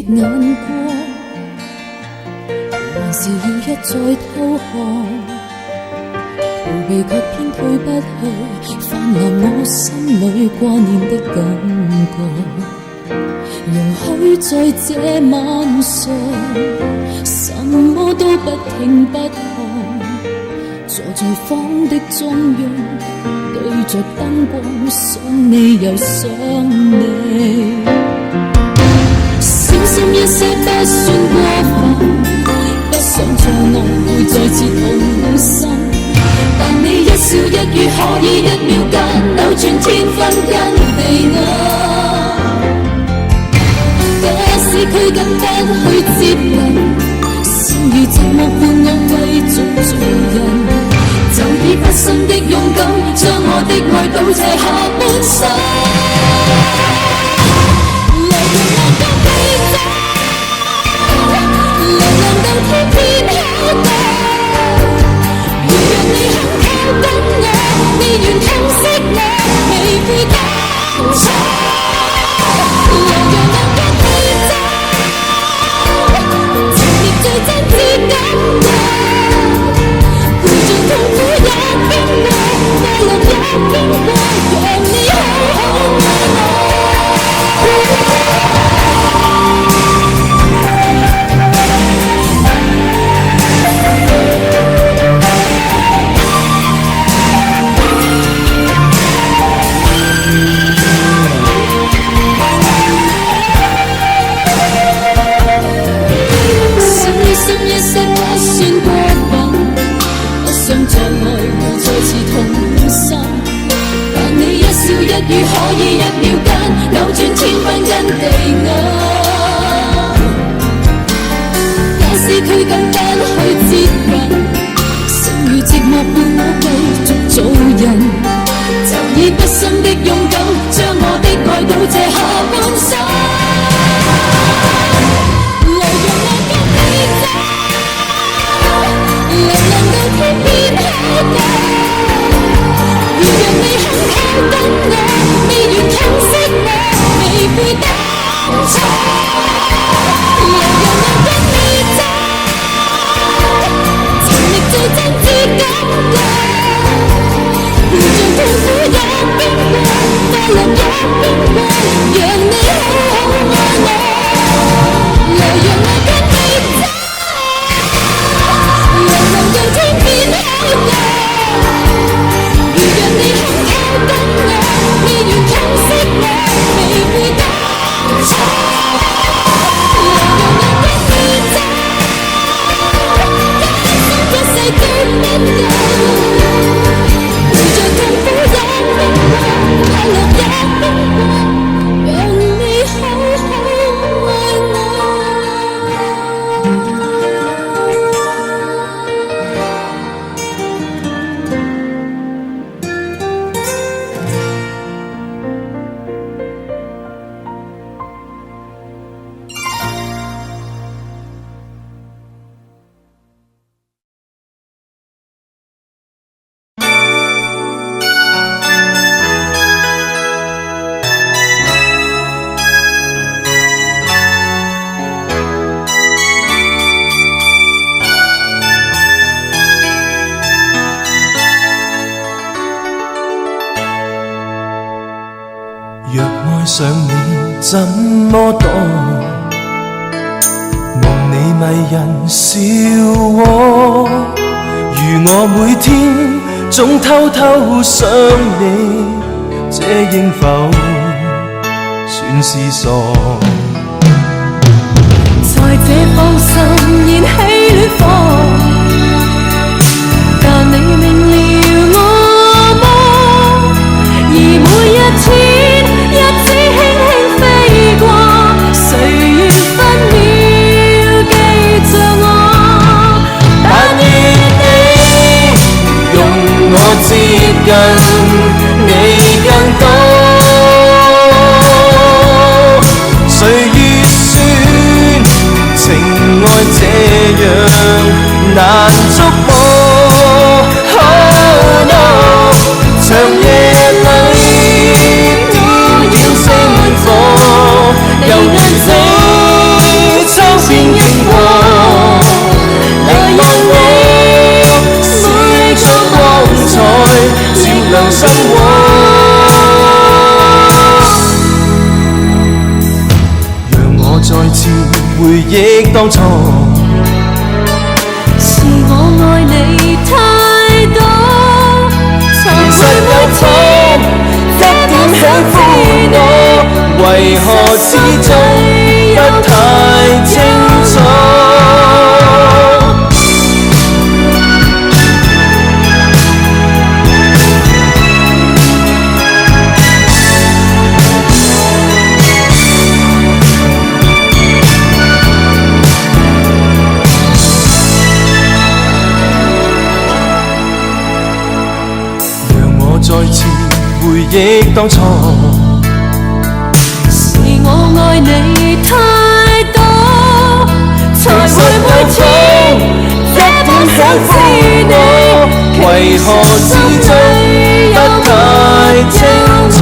眼光，还是要一再偷看，逃避却偏退不去，泛滥我心里挂念的感觉。容许在这晚上，什么都不听不看，坐在房的中央，对着灯光，想你又想你。小心一些不算過分，不想像我會再次痛心。但你一笑一語可以一秒間扭轉天昏跟地暗。假使拘謹不去接近，剩餘寂寞伴我繼續做人。就以不生的勇敢，將我的愛倒瀉下半生。來讓我跟你走，來讓到天邊考究。如若你肯靠緊我，你願痛惜我，未會當初。來讓我跟你走，情熱最真摯感覺。陪着痛苦也經過，快樂也經過，讓你好好愛我。小心一些不算過分，不想障礙會再次痛心。但你一笑一語可以一秒間扭轉天昏跟地暗。假使拘謹不去接近，剩餘寂寞伴我繼續做人。就以不生的勇敢，將我的愛倒瀉下半生。來讓我跟你走，能到天邊考究。如若你肯靠緊我，你願痛惜我，未會當初。來讓我跟你走，情力最真摯感覺。陪着痛苦也經過，快樂也經過，讓你好好愛我。來讓我跟你走，來能到天邊考究。如若你肯靠緊我，你願痛惜我，未會當初。來讓我跟你走，一生一世都不夠。陪着痛苦也經過，快樂也經過，讓你好好愛我。若愛上你怎麼躲？望你迷人笑窩，如我每天總偷偷想你，這應否算是傻？在這放心燃起戀火，但你明了我麼？而每一天日子輕輕飛過，誰願分秒記着我？但願你用我接近你更多。誰預算情愛這樣當初。是我愛你太多，才會每天一點喜歡我，為何始終不太清楚？再次回憶當初，是我愛你太多，才會每天一點喜歡你，為何始終不太清楚？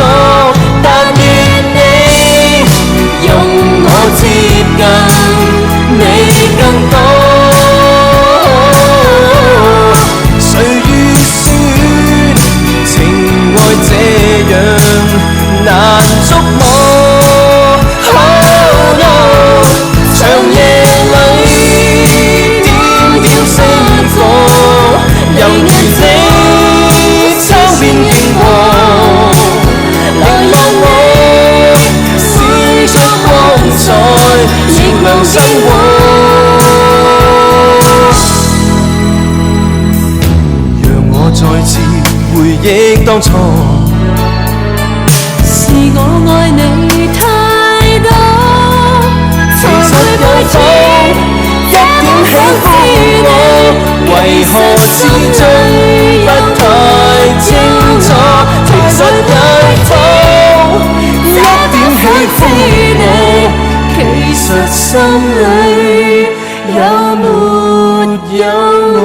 但願你用我接近你更多。這樣難捉摸，Oh no！ 長夜裏點點星火，猶如你窗邊螢火，來讓我閃出光彩，燃亮生活。讓我再次回憶當初。是我愛你太多，才會每天一點喜歡我，為何始終不太清楚？其實也懂一點喜歡你，其實心裏有沒有我？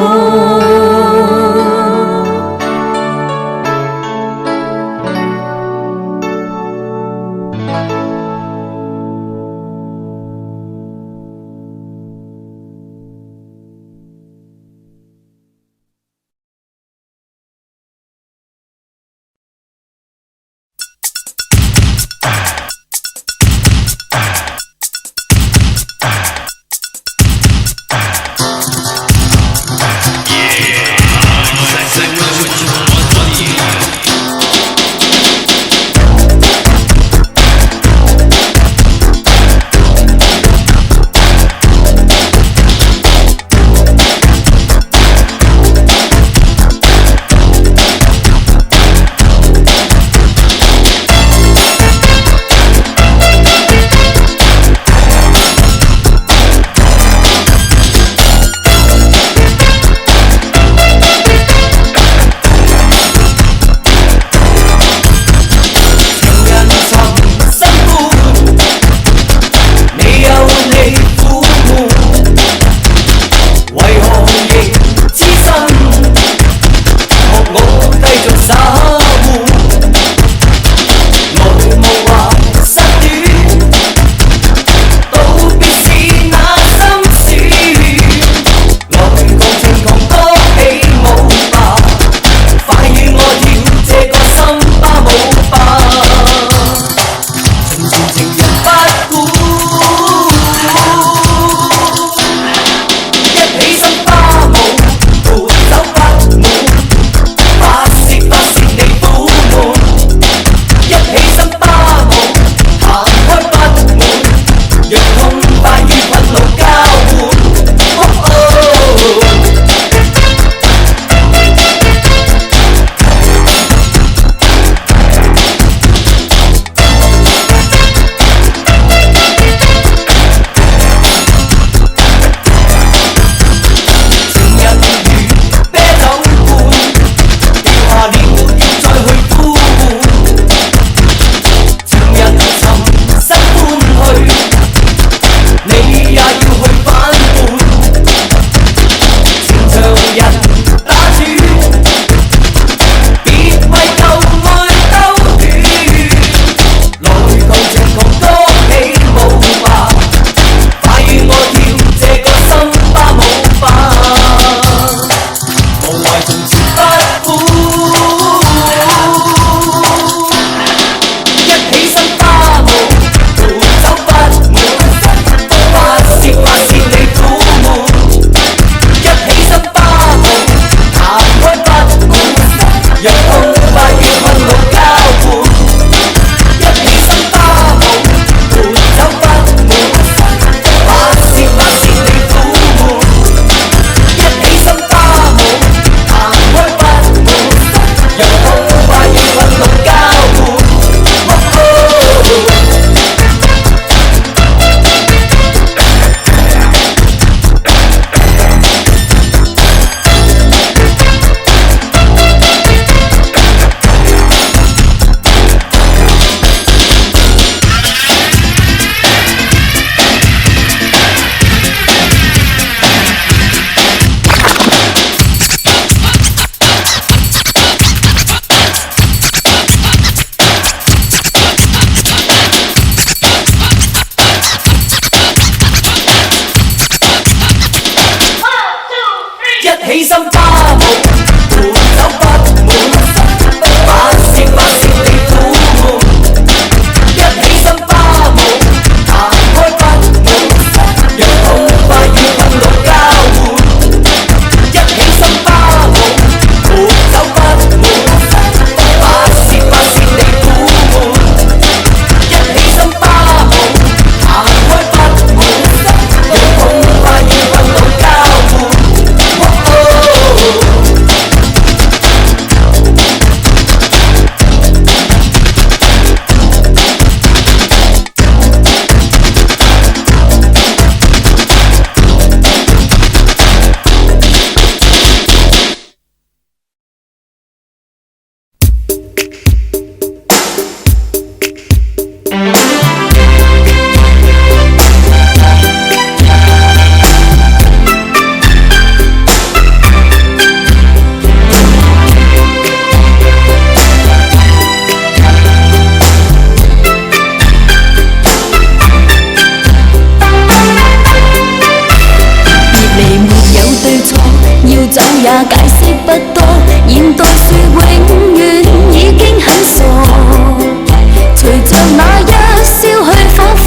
那一消去火花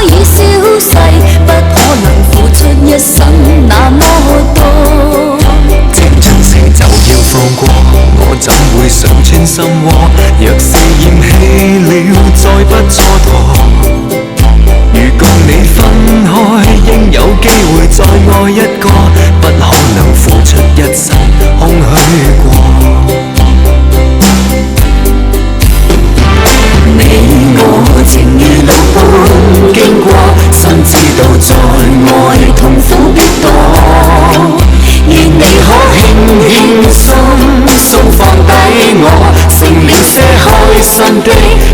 已消逝，不可能付出一生那麼多。這真誠就要放過，我怎會想穿心窩？若是厭棄了，再不蹉跎。如共你分開，應有機會再愛一個，不可能付出一生空虛過。你我情如路般經過，心知道在愛痛苦必多。願你可輕輕鬆放低我，剩了些開心的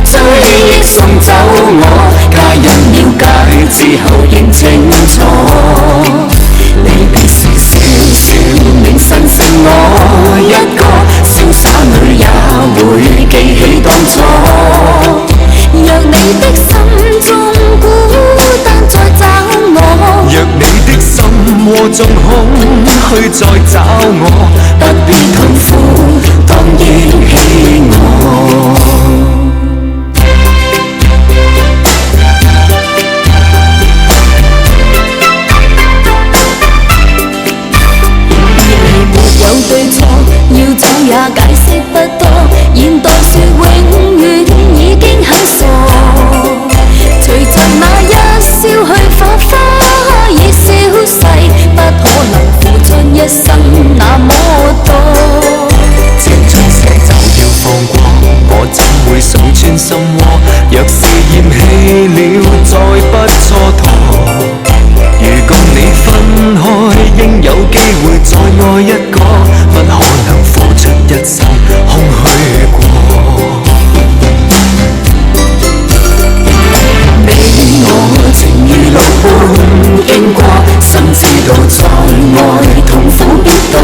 追憶送走我。家人了解之後認清楚，離別時笑笑銘心剩我一個，瀟灑裏也會記起當初。若你的心中孤單再找我，若你的心窩中空虛再找我，不必痛苦，當憶起我。有對錯，要走也解釋不多。現代說永遠已經很傻，隨着那一消去火花已消逝，不可能付出一生那麼多。這出蛇就要放過，我怎會想穿心窩？若是厭棄了，再不蹉跎。如共你分開，應有機會再愛一個，不可能付出一生空虛過。你我情如路般經過，心知道在愛痛苦必多。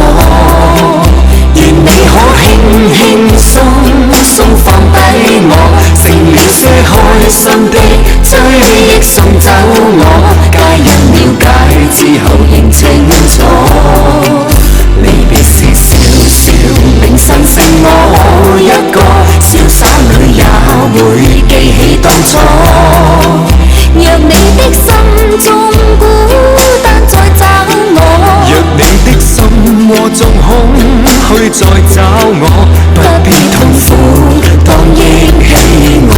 願你可輕輕鬆放低我，剩了些開心的追憶送走我。家人了解之後認清楚，離別時笑笑銘心剩我一個，瀟灑裏也會記起當初。若你的心中孤單再找我，若你的心窩中空虛再找我，不必痛苦，當憶起我。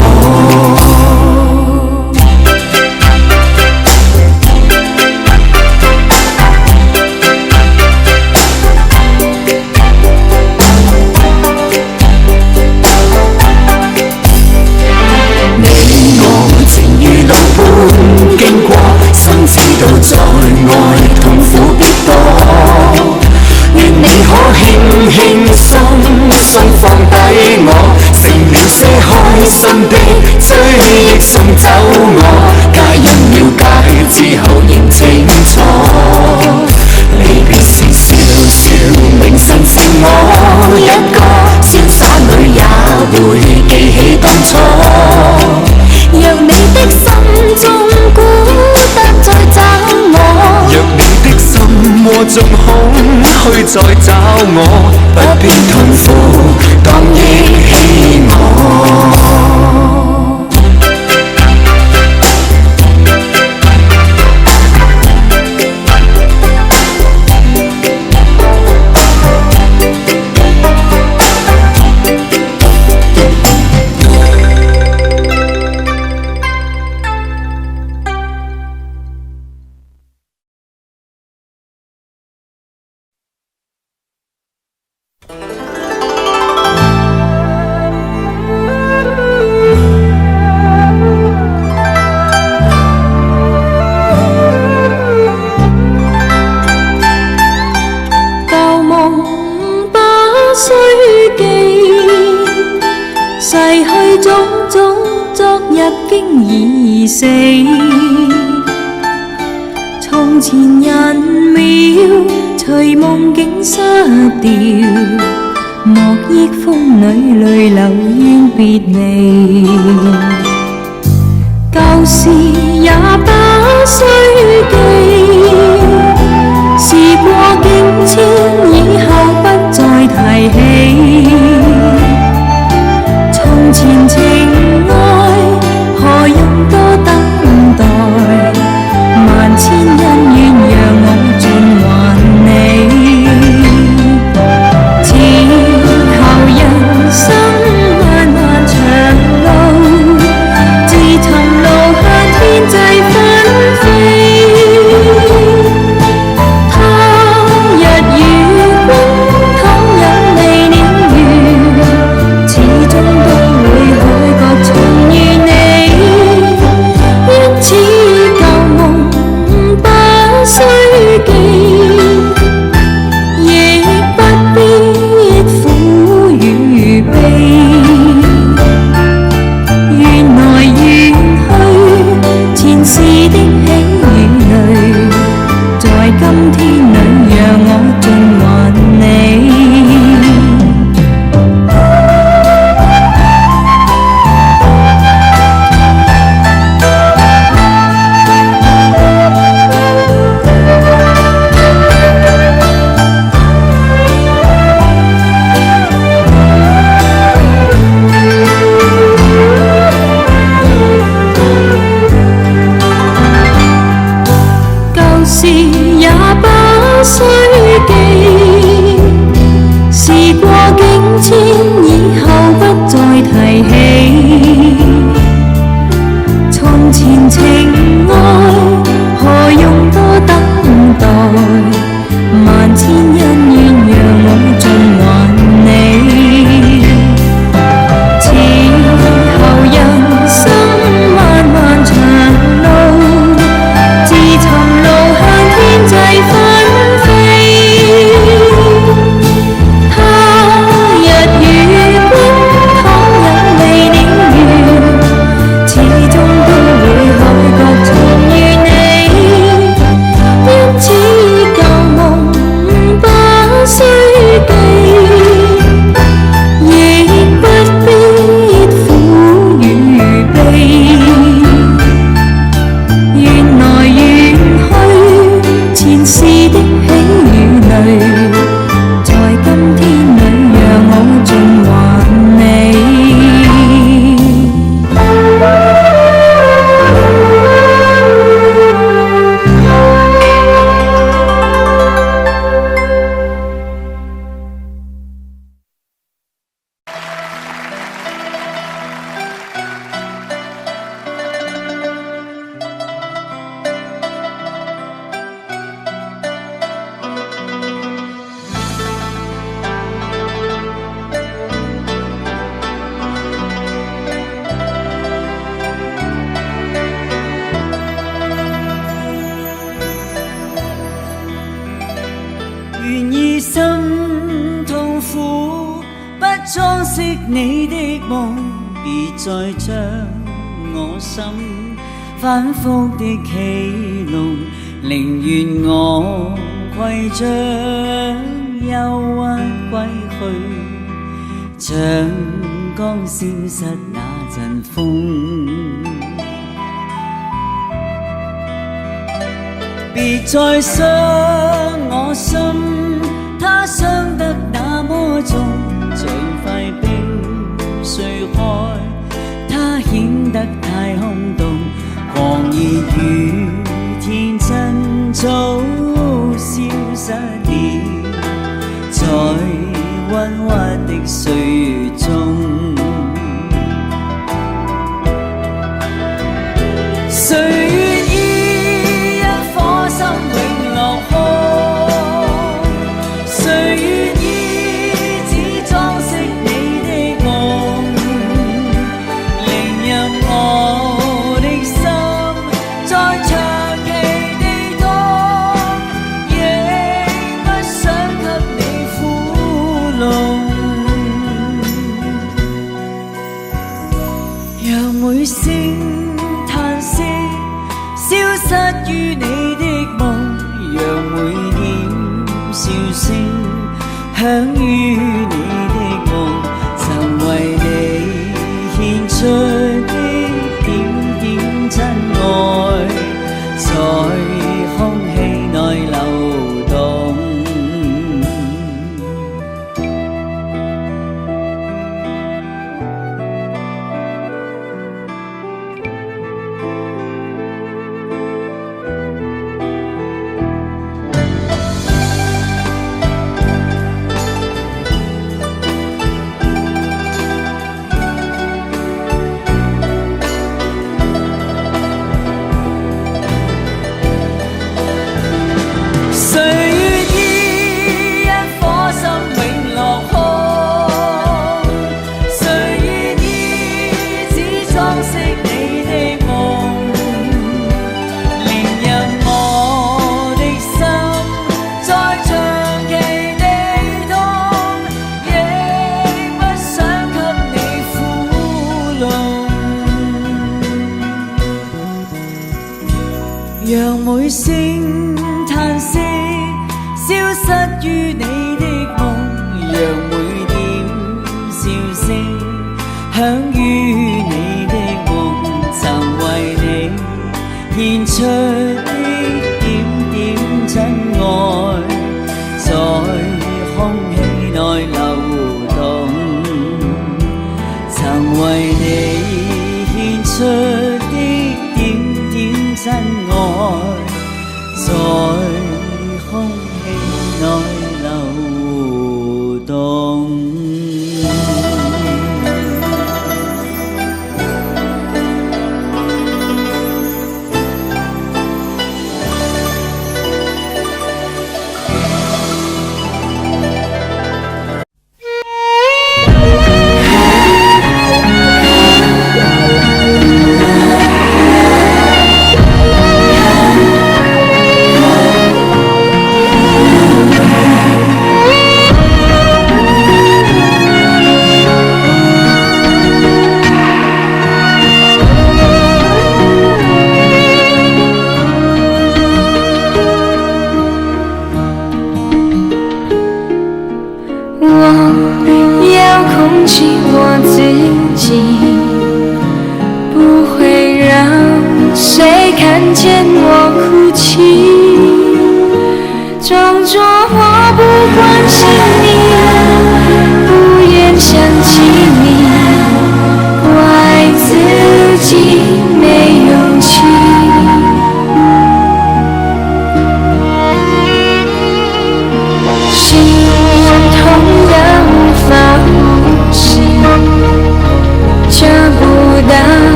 經過，心知道在愛痛苦必多。願你可輕輕鬆放低我，剩了些開心的追憶送走我。家人了解之後認清楚，離別時笑笑銘心剩我一個，瀟灑裏也會記起當初。若你的心中孤單再找我，若你的心窩中空虛再找我，不必痛苦，當憶起我。死，從前人秒隨夢境失掉，莫憶風裏淚流怨別離，舊事也不需記，時過境遷以後不再提起，從前情愛今天里讓我盡還你。事也不需記，事過境遷，以後不再提起。從前情愛，何用多等待？萬千恩怨讓我盡還你。此後人生漫漫長路，自尋路向天際紛飛。他日月光，倘有未了緣，始終都會海角重遇你。因此舊夢不需記，亦不必苦與悲。緣來緣去，前事的喜與淚，在今天裏讓我盡還你。願意心痛苦，不裝飾你的夢，別再將我心反覆的戲弄，寧願我攜着憂鬱歸去，像剛消失那陣風。別再傷我心，它傷得那麼重，像塊冰碎開，它顯得太空洞。狂熱與天真早消失了，在溫鬱的歲月中。誰讓每聲嘆息消失於你的夢，讓每點笑聲響於你的夢，曾為你獻出的點點真愛，在空氣內流動。讓每聲嘆息出的點點真愛，在空氣內流動，曾為你獻出的點點真愛，在空氣內流動。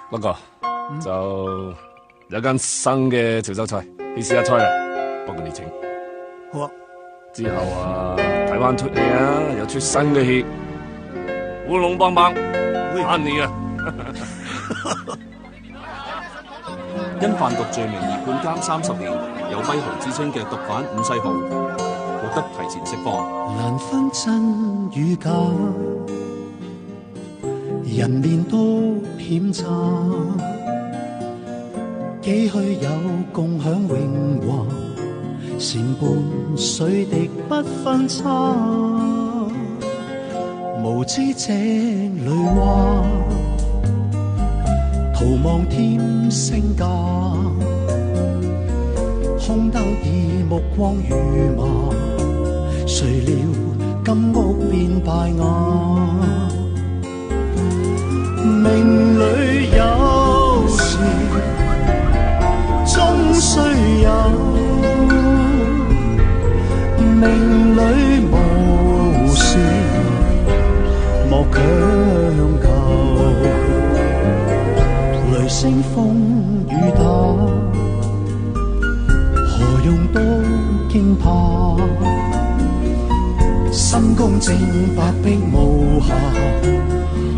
不過就有間新嘅潮州菜，你試下菜啦，不過你請。好啊。之後台灣出戲啊，又出新嘅戲，烏龍幫幫，慳你啊！因販毒罪名而判監30年，有跛豪之稱嘅毒販伍世豪，獲得提前釋放。難分真與假，人面都險詐，幾許有共享榮華，善伴水滴不分差，無知井裏蛙，徒望添身價，空兜以目光如麻，誰料金屋變敗瓦。命里無事莫強求，雷聲風雨打，何用多驚怕？心公正白璧無瑕，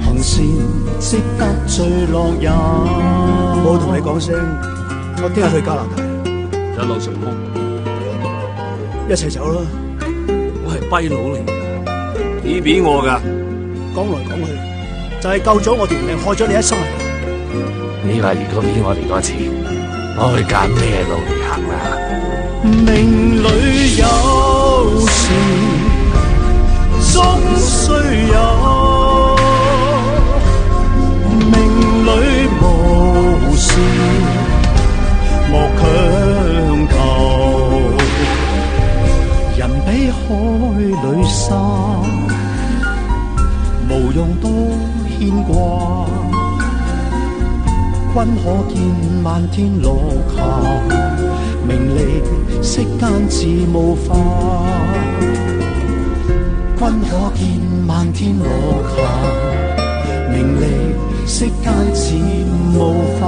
行善積得最樂也。我同你講聲，我聽日去加拿大，一路順風，一齊走啦。我係跛佬嚟㗎，你俾我㗎。講來講去，就係救咗我條命，害咗你一生。你話如果俾我哋多次，我去揀咩路嚟行啊？命裏有時終須有，命裏無事莫強求，人比海裏沙，無用多牽掛，君可見漫天落霞，名利息間自無化，君可見漫天落霞，名利息間自無化。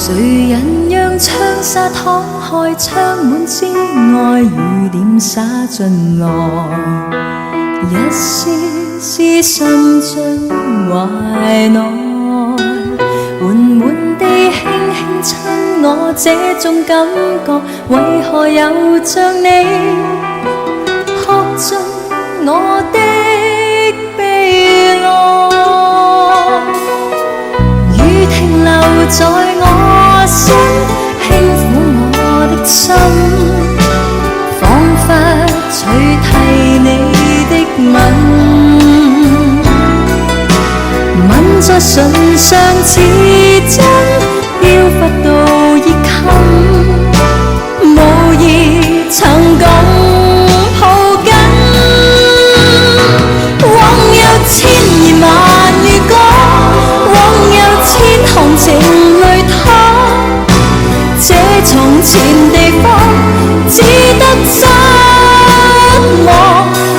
誰人讓窗紗敞開，窗門之外雨點灑進來，一絲絲滲進懷內，緩緩地輕輕親我，這種感覺為何又像你喝進我的悲哀，雨停留在我心，輕撫我的心，彷彿取替你的吻在唇上似真，飄忽到熱襟，無疑曾共抱緊。往有千言萬語講，往有千行情淚淌，這從前地方只得失望。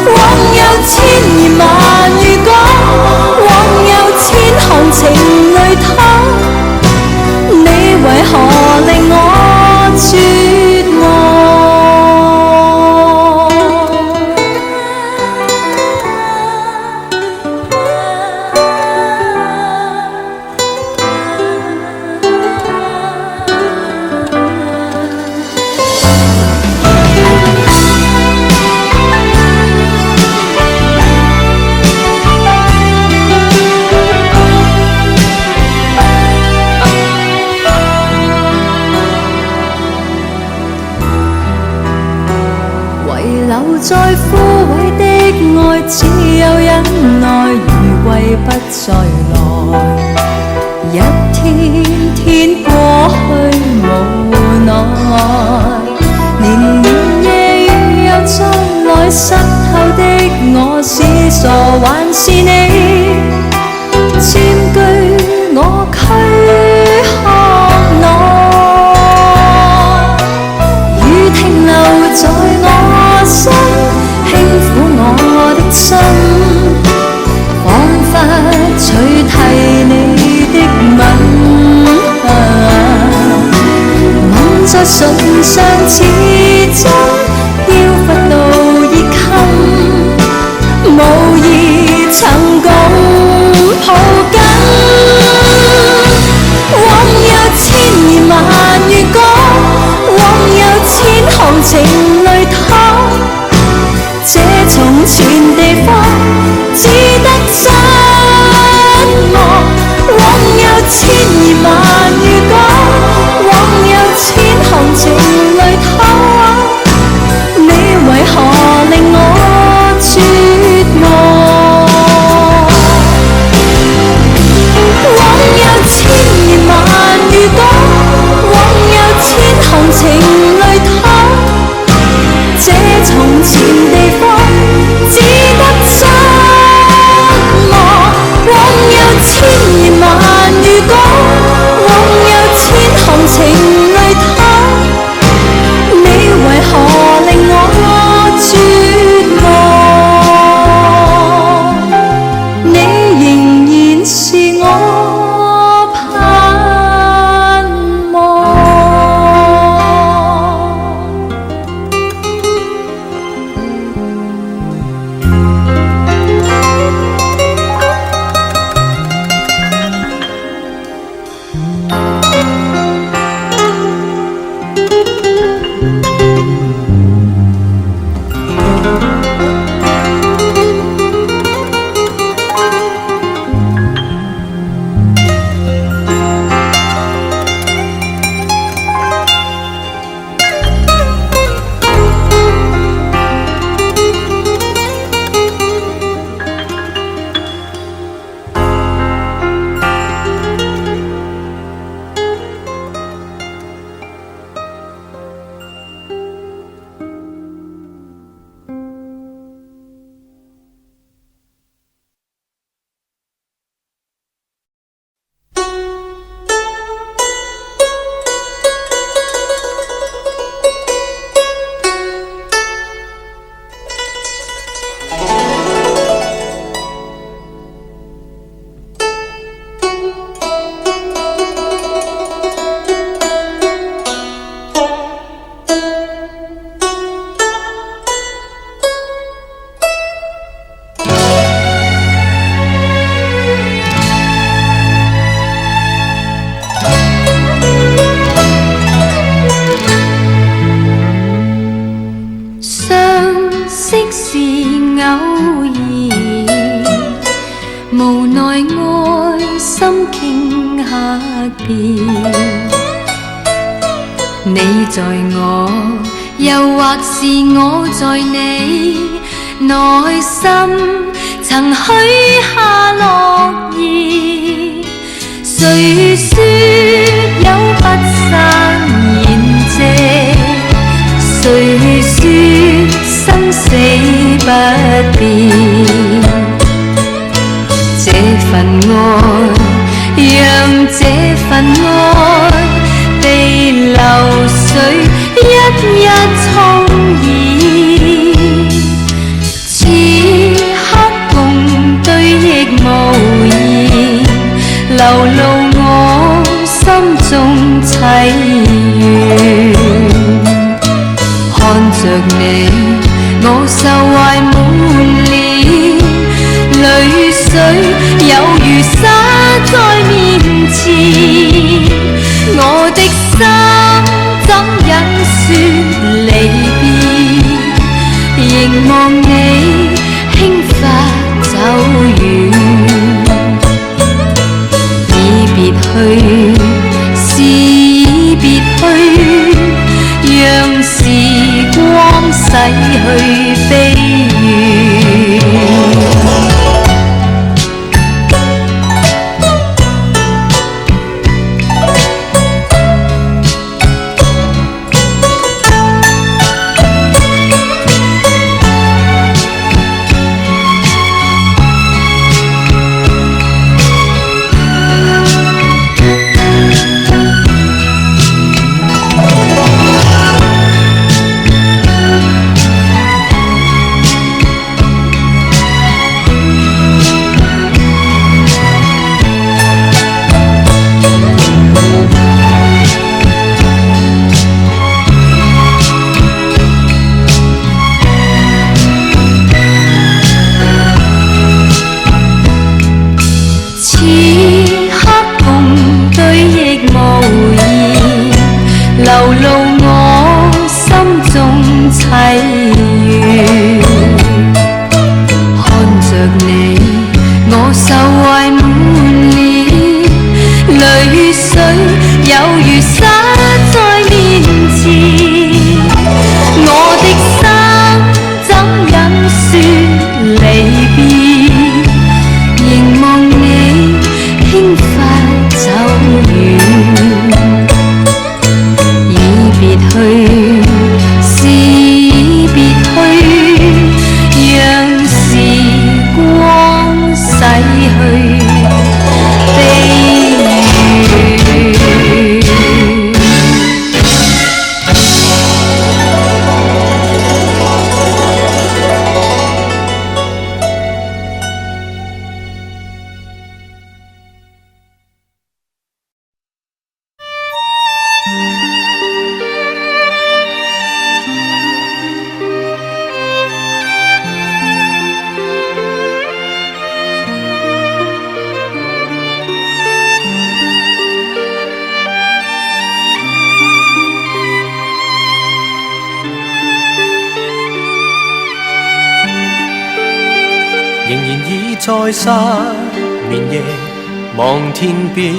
往有千言萬語講，往有千行情淚淌，你為何令我絕望？留在枯萎的愛，只有忍耐，如歸不再來。一天天過去無奈，年年夜雨又再來，濕透的我是傻還是你佔據我軀殼內，雨停留在我心，輕撫我的心，彷彿取替你的吻在唇上似真，飄忽到熱襟，無疑曾無奈愛心傾刻變，你在我，又或是我在你內心曾許下諾言，誰說有不散筵席，誰說生死不變，這份愛讓這份愛被流水一一沖染，此刻共對亦無言，流露我心中凄怨，看着你我受懷滿臉，淚水有如灑在面前，我的心怎忍說離別，凝望你輕發走遠，已別去是已別去，讓時光洗去悲怨。在失眠夜望天邊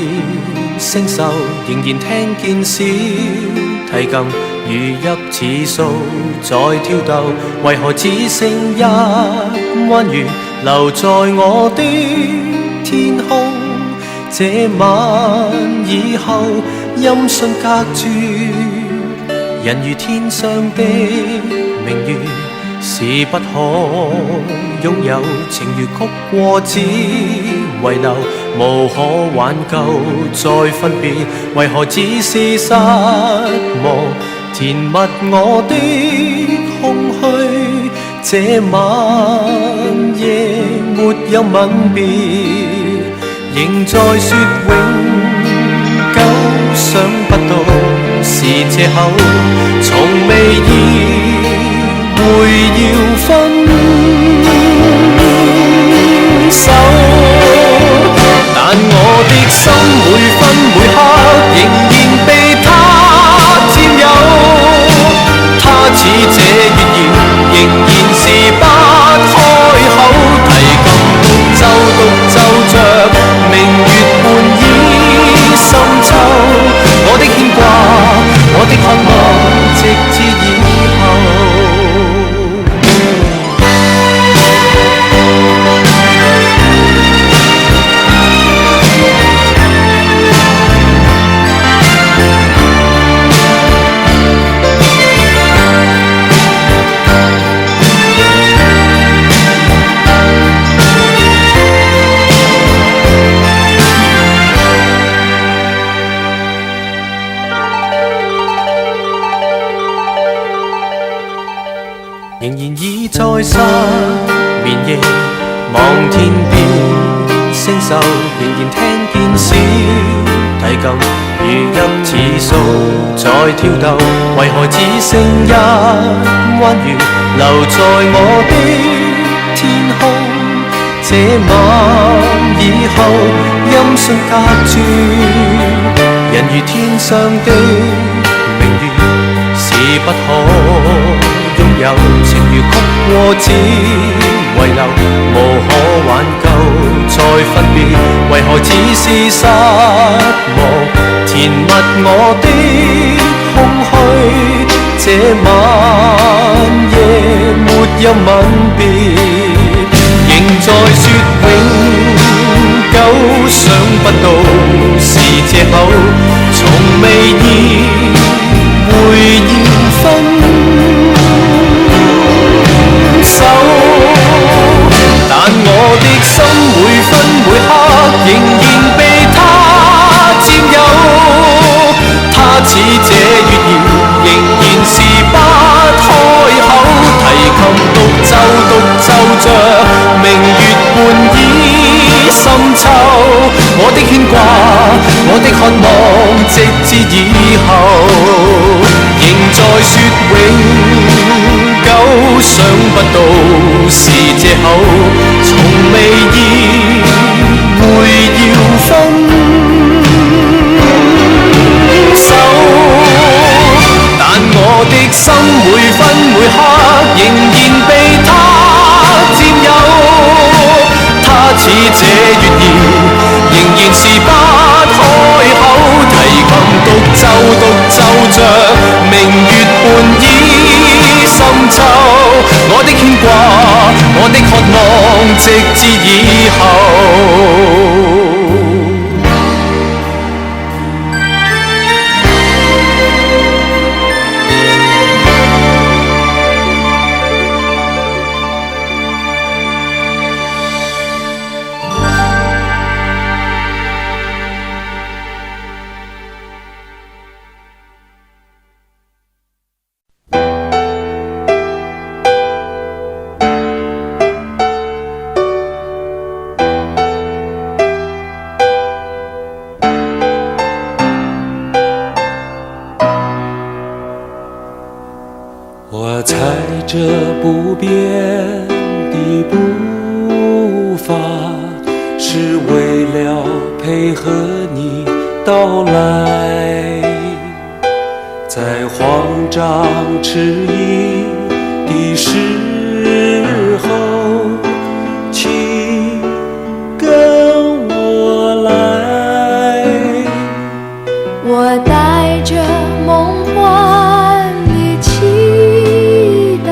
星宿，仍然聽見小提琴如泣似訴在跳逗，為何只剩一彎月留在我的天空？這晚以後音訊隔絕，人如天上的明月，是不可擁有，情如曲過只遺留，無可挽救再分別，為何只是失望填密我的空虛？這晚夜沒有吻別，仍在說永久，想不到是藉口，從未意會要分手，但我的心每分每刻仍然被他佔有，他似這月圓仍然是不開口，提琴獨奏獨奏聲受，仍然聽見小提琴如泣似訴在跳動，為何只剩一彎月留在我的天空？這晚以後，音訊隔絕，人如天上的明月，是不可擁有，情如曲過只遺留，無可挽救再分別，為何只是失望填密我的空虛？這晚夜沒有吻別，仍在說永久，想不到是藉口，從未意會要分手，但我的心每分每刻仍然被他佔有，他似這月兒仍然是不開口，提琴獨奏着明月半倚深秋，我的牽掛，我的渴望，直至以後，仍在說永久，想不到是藉口，從未意會要分手，但我的心每分每刻仍然被他佔有，他似這月兒仍然是不開口，提琴獨奏着明月半倚深秋，我的牽掛，我的渴望，直至以後。我踩着不变的步伐，是为了配合你到来，在慌张迟疑的时候，请跟我来。我带着梦幻的期待，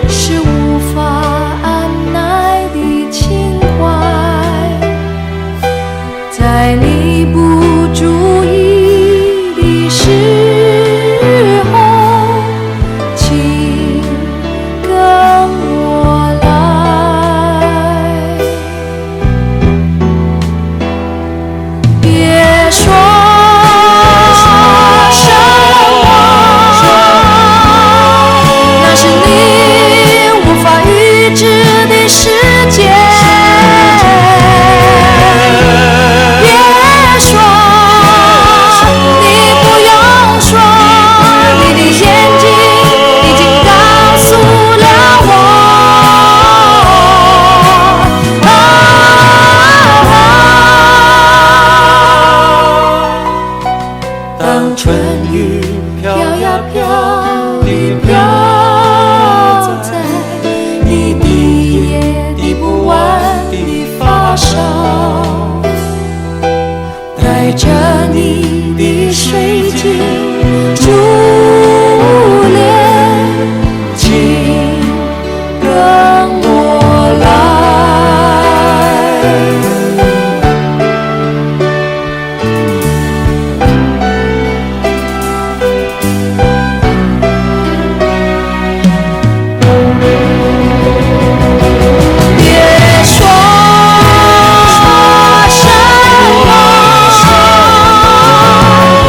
是无法按捺的情怀，在你不注意的时候，请跟我来。别说什么，那是你无法预知的世界。别说，你不用说，你的眼睛已经告诉了我。当春雨飘呀飘地飘在你滴也滴不完的发梢，带着你的水晶珠帘，请跟我来。别说什么，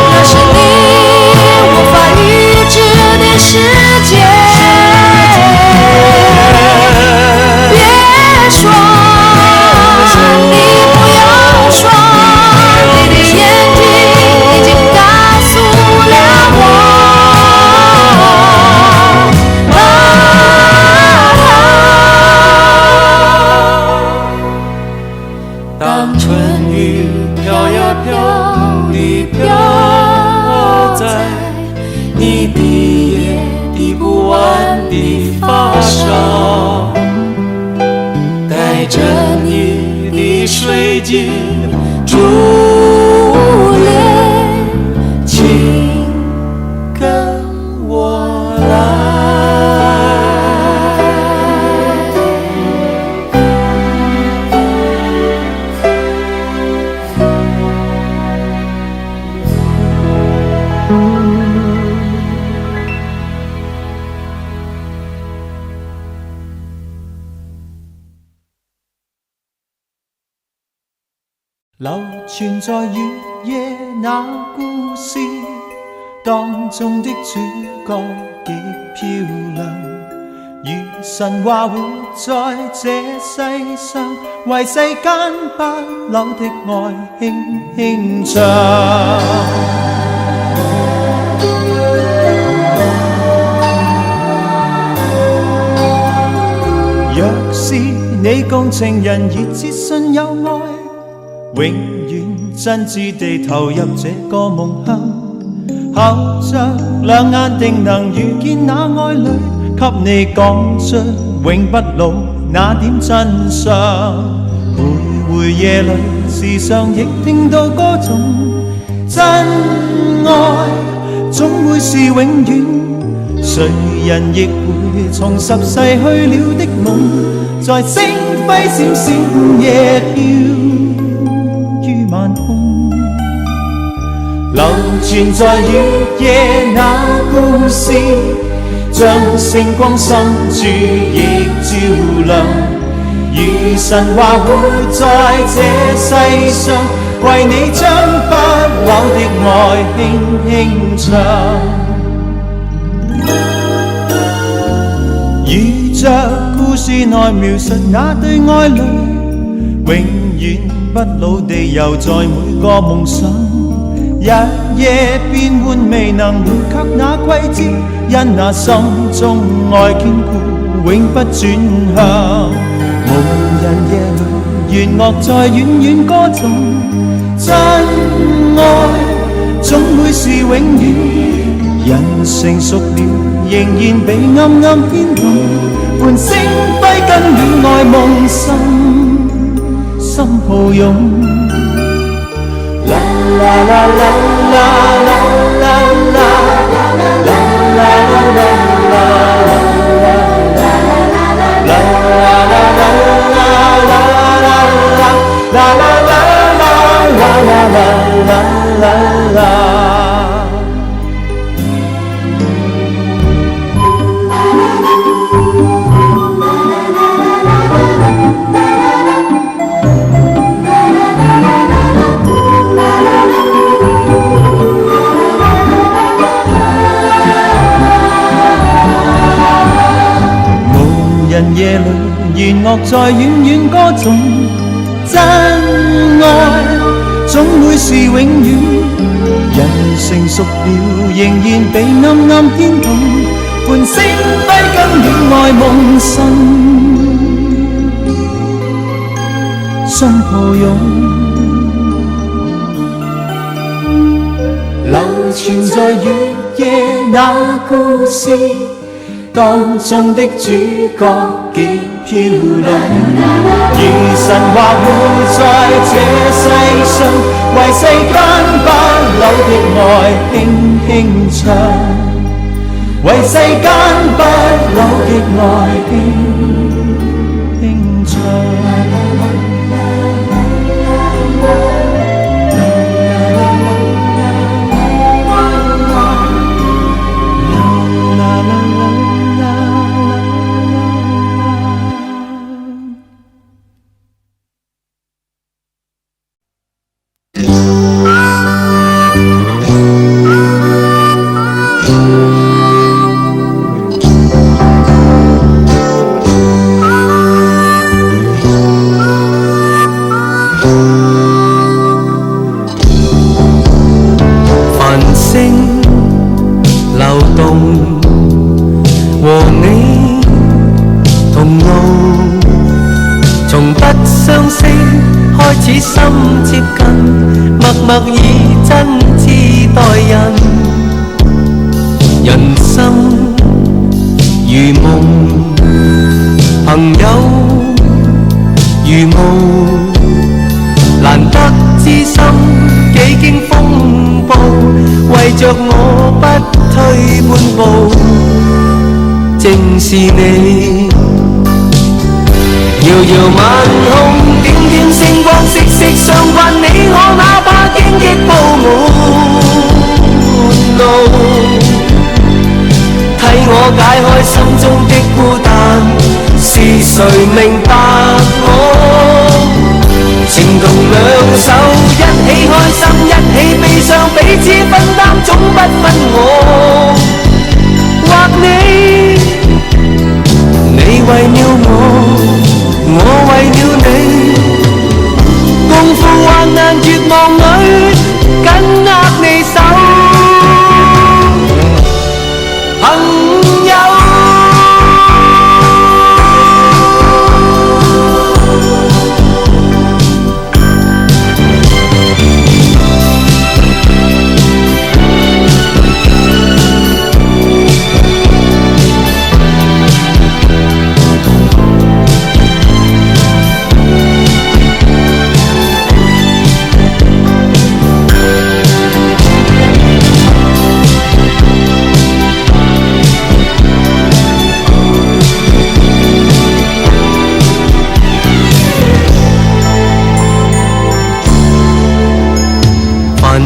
那是你让春雨飘呀飘地飘在你滴也滴不完的发梢，带着你的水晶珠帘，请跟我来。流傳在月夜那故事當中的主角極漂亮，如神話活在這世上，為世間不朽的愛輕輕唱。若是你共情人熱切信有愛，永遠真摯地投入這個夢鄉，靠着兩眼定能遇見那愛侶，給你講出永不老那點真相。徘徊夜裏，時常亦聽到歌種，真愛總會是永遠，誰人亦會重拾逝去了的夢，在星輝閃閃夜飄晚空，流傳在月夜那故事，將星光深處亦照亮，如神話活在這世上，為你將不朽的愛輕輕唱，如着故事內描述那對愛侶，永遠不老地遊在每個夢想，日夜變換未能回卻那季節，因那心中愛堅固永不轉向。無人夜裏，弦樂在遠遠歌頌，真愛總會是永遠。人成熟了，仍然被暗暗牽動，伴星輝跟戀愛夢心抱擁，啦啦啦啦啦啦啦啦啦夜裏，弦樂在遠遠歌頌，真愛總會是永遠。人成熟了，仍然被暗暗牽動，伴星輝跟戀愛夢心抱擁，流傳在月夜那故事當中的主角極漂亮，如神話活在這世上，為世間不朽的愛輕輕唱，為世間不朽的愛輕輕唱。開始心接近，默默以真摯待人。人生如夢，朋友如霧，難得知心幾經風暴，為着我不退半步，正是你。遙遙晚空，點點星光，息息相關。你我哪怕荊棘布滿路，替我解開心中的孤單。是誰明白我？情同兩手，一起開心，一起悲傷，彼此分擔，總不分我或你。你為了我為了你，共赴患難絕望裏，緊握你手，朋友。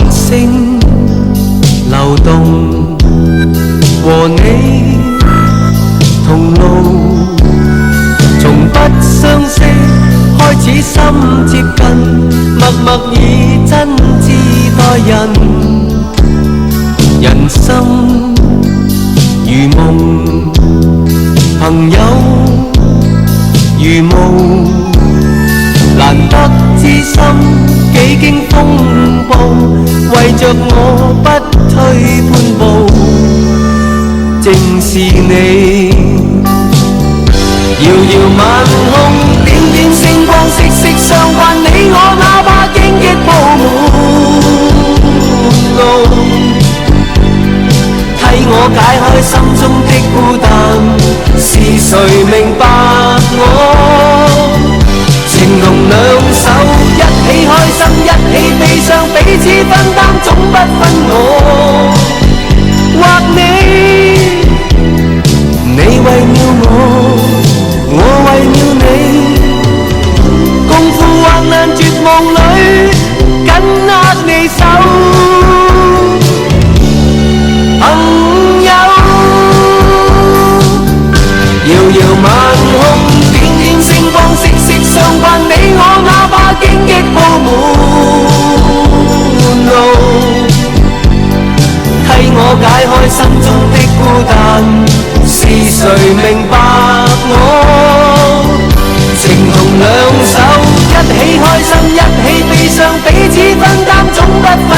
星流動，和你同路，從不相識開始心接近，默默以真摯待人。人生如夢，朋友如霧，難得知心幾經風暴，為着我不退半步，正是你。遙遙晚空，點點星光，息息相關。你我哪怕荊棘布滿路，替我解開心中的孤單。是誰明白我？情同兩手，一起開心，一起悲傷，彼此分擔，總不分我或你。你為了我為了你，共赴患難絕望裏，緊握你手，朋友。遙遙晚空，點點星光，息息相關。你我哪怕荊棘布滿路，替我解開心中的孤單。是誰明白我？情同兩手，一起開心，一起悲傷，彼此分擔，總不分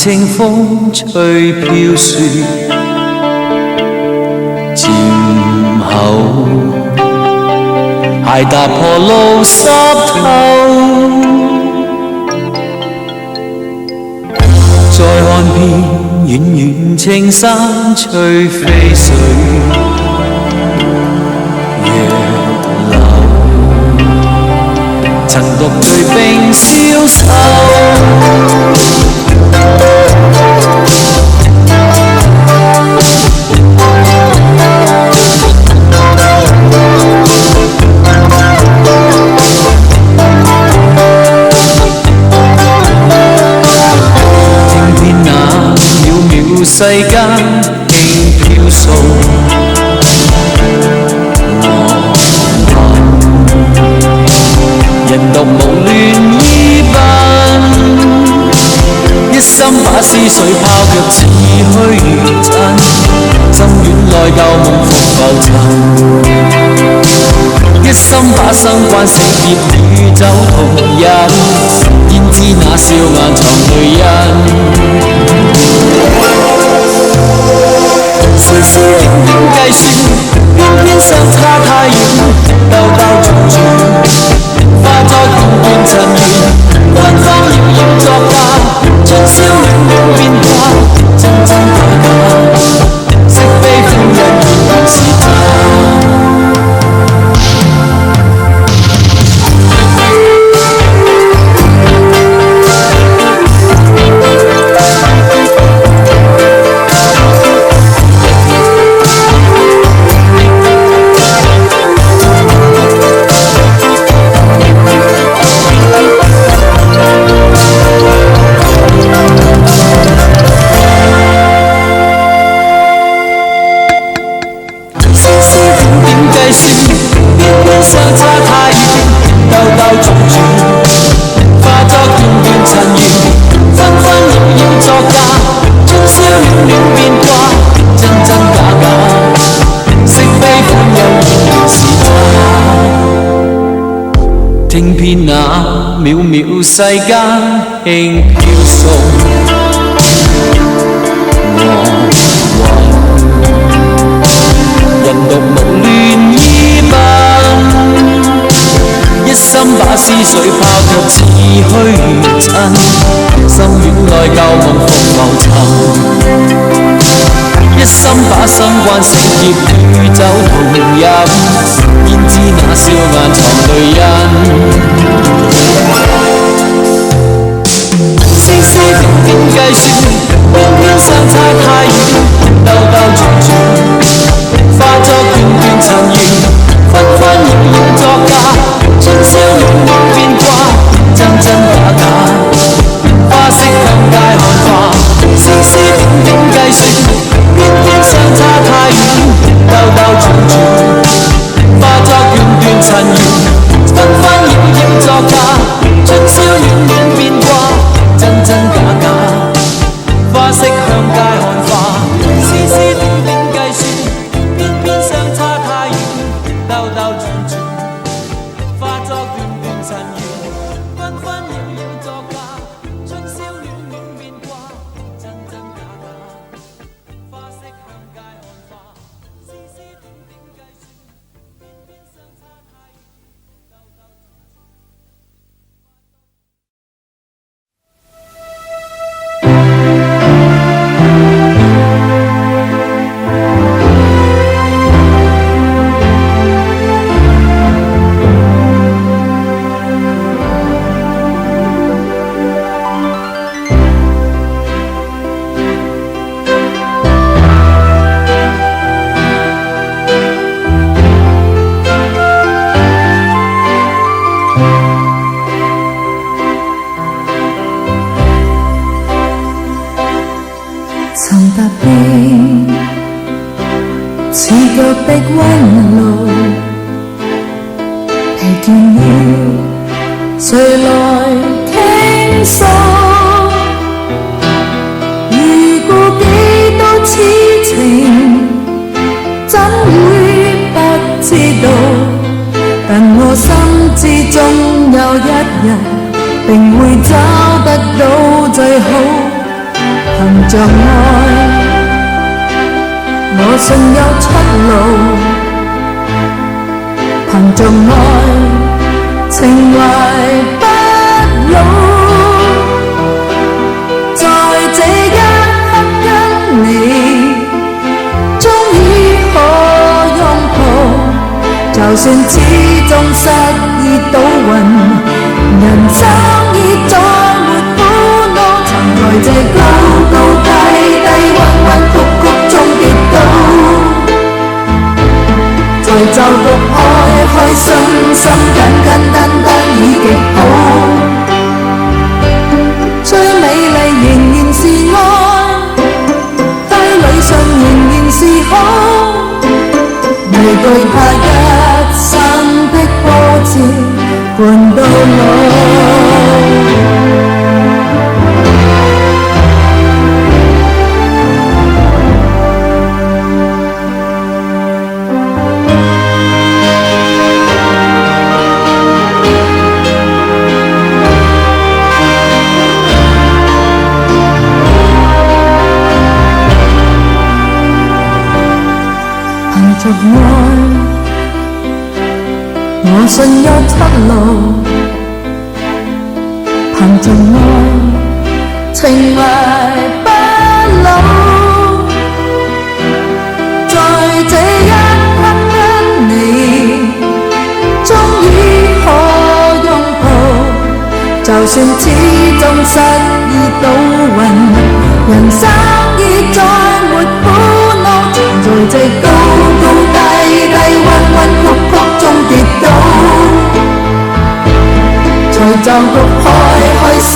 清風吹飄雪，漸後鞋踏破路濕透，再看遍遠遠青山翠飛水，月流曾獨對冰消瘦。世間輕飄送，人獨無亂依奔，一心把思緒拋卻似虛如真，心軟內舊夢復浮沉，一心把生關死劫與酒同飲，焉知那笑顏藏淚印。絲絲點點計算，偏偏相差太遠，兜兜轉轉，化作片段塵緣，芬芳遙遙作假，春宵暖暖變化，真真假假，惜非歡欣原來是他。相差太遠，兜兜轉轉，化作片段塵緣，紛紛擾擾作假，春宵暖暖變卦，真真假假，惜非歡欣原來是他。聽遍那渺渺世間輕飄送，人獨無亂依奔，一心把思緒拋卻似虛如真，心軟內舊夢復浮沉，一心把生關死劫與酒同飲，焉知那笑顏藏淚印。絲絲點點計算，偏偏相差太遠，兜兜轉轉，化作片段塵緣，紛紛擾擾作假，春宵暖暖變卦，真真假假，花色向街看花，絲絲點點計算，偏偏相差太遠，兜兜轉轉，化作片段塵緣，紛紛擾擾作假，春宵暖暖變卦，真真假假，花色向街看花，絲絲點點計算，偏偏相差太遠，兜兜轉轉，化作片段塵緣，紛紛擾擾作假，春宵暖暖變卦，真真假假，花色向街看花，絲絲點點計算，偏偏相差太遠，兜兜轉轉。曾踏遍刺腳的溫路，疲倦了，誰來傾訴？遇過幾多痴情，怎會不知道？但我心知終有一日，定會找得到最好。凭着愛，我信有出路。憑着愛，情懷不老。在這一刻跟你，終於可擁抱。就算始終失意倒運，人生已再沒苦惱。曾在這高高低低、彎彎曲曲中跌倒，才就獨開心心、簡簡單單已極好。最美麗仍然是愛，低裏上仍然是好。未懼怕一生的波折，伴到老。憑着愛，我信有出路。憑着愛，情懷不老。在這一刻跟你，終於可擁抱。就算始終失意倒運，人生已再沒苦惱。在這高高低低、彎彎曲曲中跌倒，才就獨開心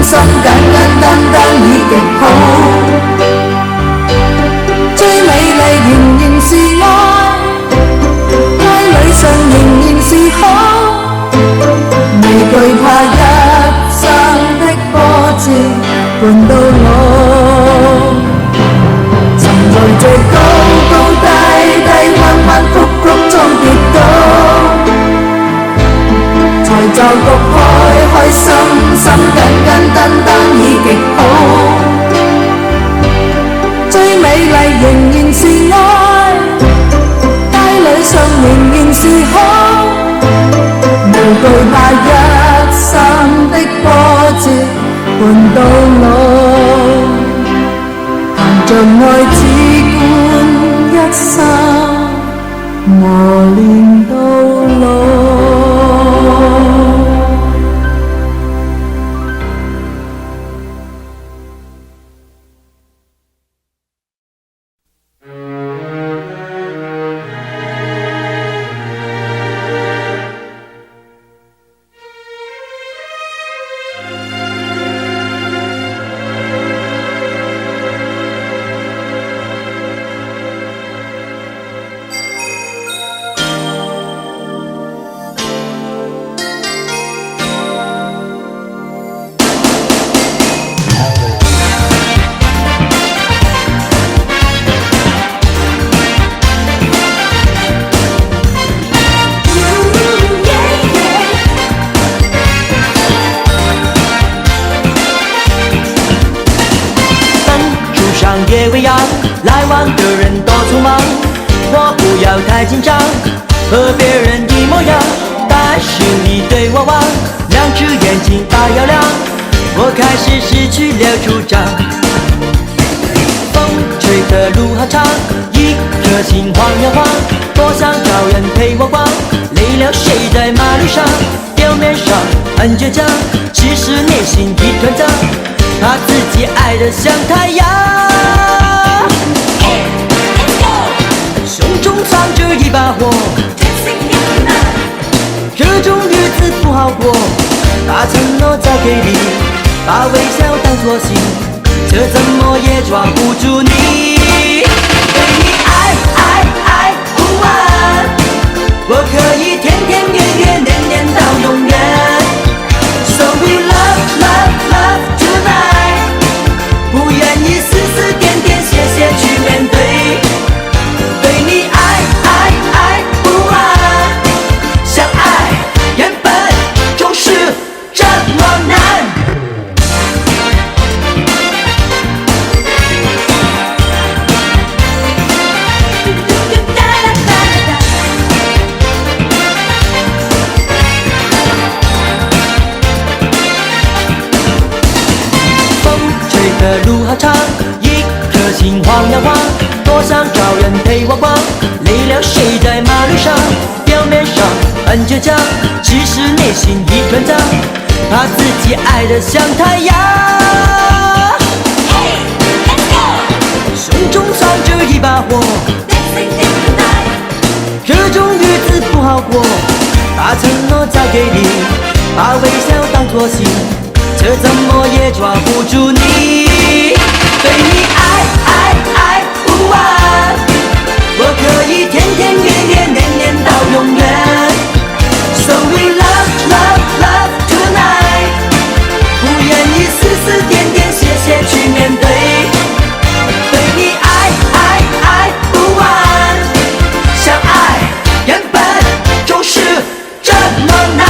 心、簡簡單單已極好。最美麗仍然是愛，街裏上仍然是好。未懼怕一生的波折，伴到老。在這高高低低、彎彎曲曲中跌倒，才就獨開心心、簡簡單單已極好。最美麗仍然是愛，街裏上仍然是好。無懼怕一生的波折，伴到老。憑着愛只管一生磨練到老。夜未央，来往的人多匆忙，我不要太紧张，和别人一模样，但是你对我望，两只眼睛大又亮，我开始失去了主张。风吹的路好长，一颗心晃呀晃，多想找人陪我逛，累了睡在马路上，表面上很倔强，其实内心一团糟，怕自己爱得像太阳。胸中藏着一把火，这种日子不好过，把承诺交给你，把微笑当作信，这怎么也抓不住你。对你爱不完，我可以天天月月年年到永远。So we love tonight， 不愿意丝丝点点谢谢去面对。对你爱不完，相爱原本就是这么难。心晃呀晃，多想找人陪我逛。累了睡在马路上，表面上很倔强，其实内心一团糟，怕自己爱得像太阳。胸中藏着一把火，这种日子不好过，把承诺交给你，把微笑当作信，这怎么也抓不住你。对你爱不完，我可以天天月月年年到永远。So we love tonight， 不愿意丝丝点点谢谢去面对。对你爱不完，相爱原本就是这么难。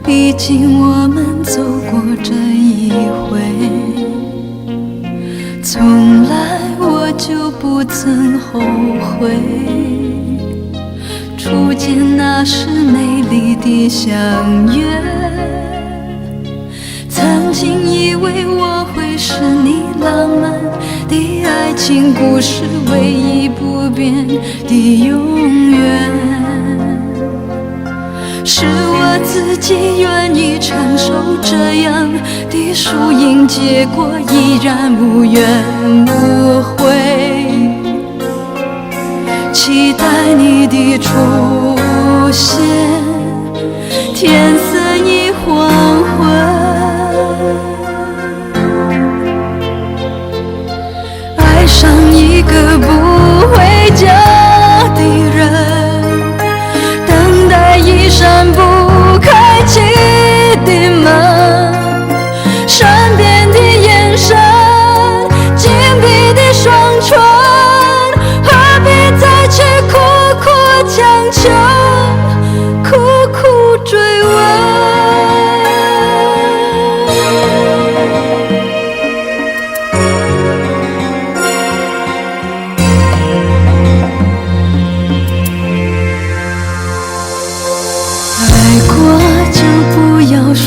毕竟我们走过这一回，从来我就不曾后悔。初见那时美丽的相约，曾经以为我会是你浪漫的爱情故事唯一不变的永远。是我自己愿意承受这样的输赢结果，依然无怨无悔，期待你的出现，天色已黄昏，爱上一个不回家的人，等待一扇不开启的门，善变的眼神，紧闭的双唇，何必再去苦苦强求，苦苦追问。爱过就不要说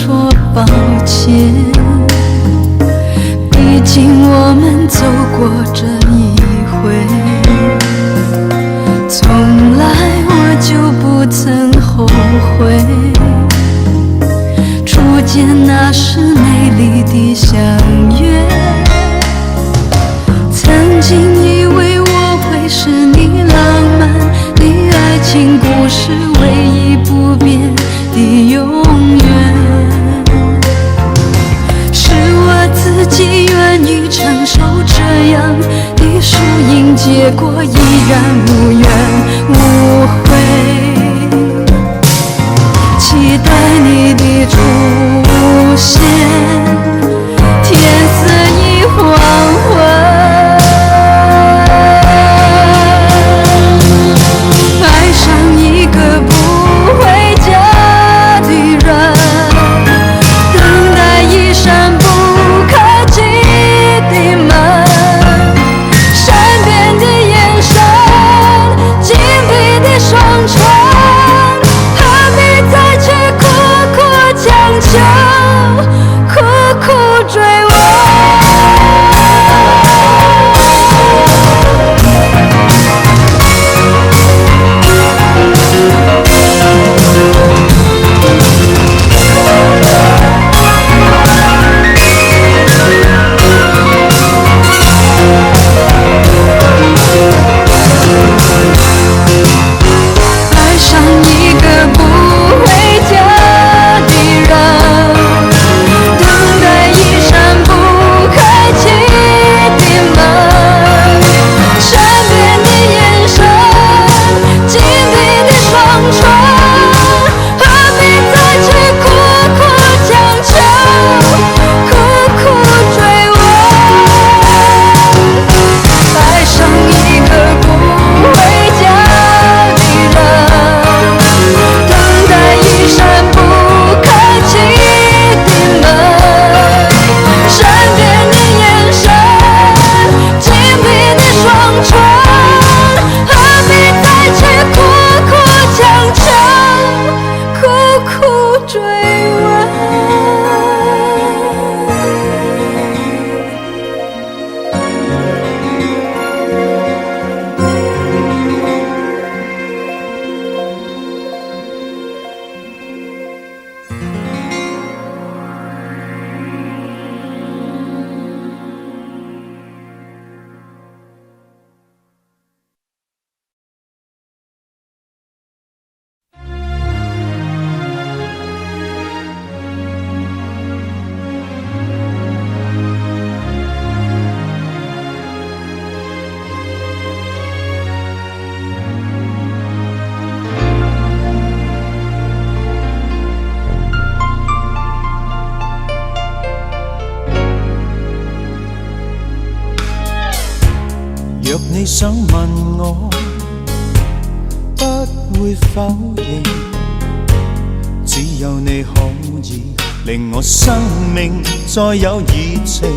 抱歉，毕竟我们走过这一回，从来我就不曾后悔。初见那时美丽的相约，曾经以为我会是你浪漫的爱情故事唯一不变的永远。结果依然无怨无悔，期待你的出现，天色已黄昏。爱上一个不回家的人，等待一扇不开启的门，善变的眼神，紧闭的双唇，何必再去苦苦强求，苦苦追问。爱上一个不回家的人，等待一扇不开启的门，善变的眼神，紧闭的双唇，何必再去苦苦强求，苦苦追问。爱上一个不回家的人，等待一扇不开启的门，善变的眼神，紧闭的双唇，何必再去苦苦强求，苦苦追问。若你想問我，不會否認，只有你可以令我生命再有熱情，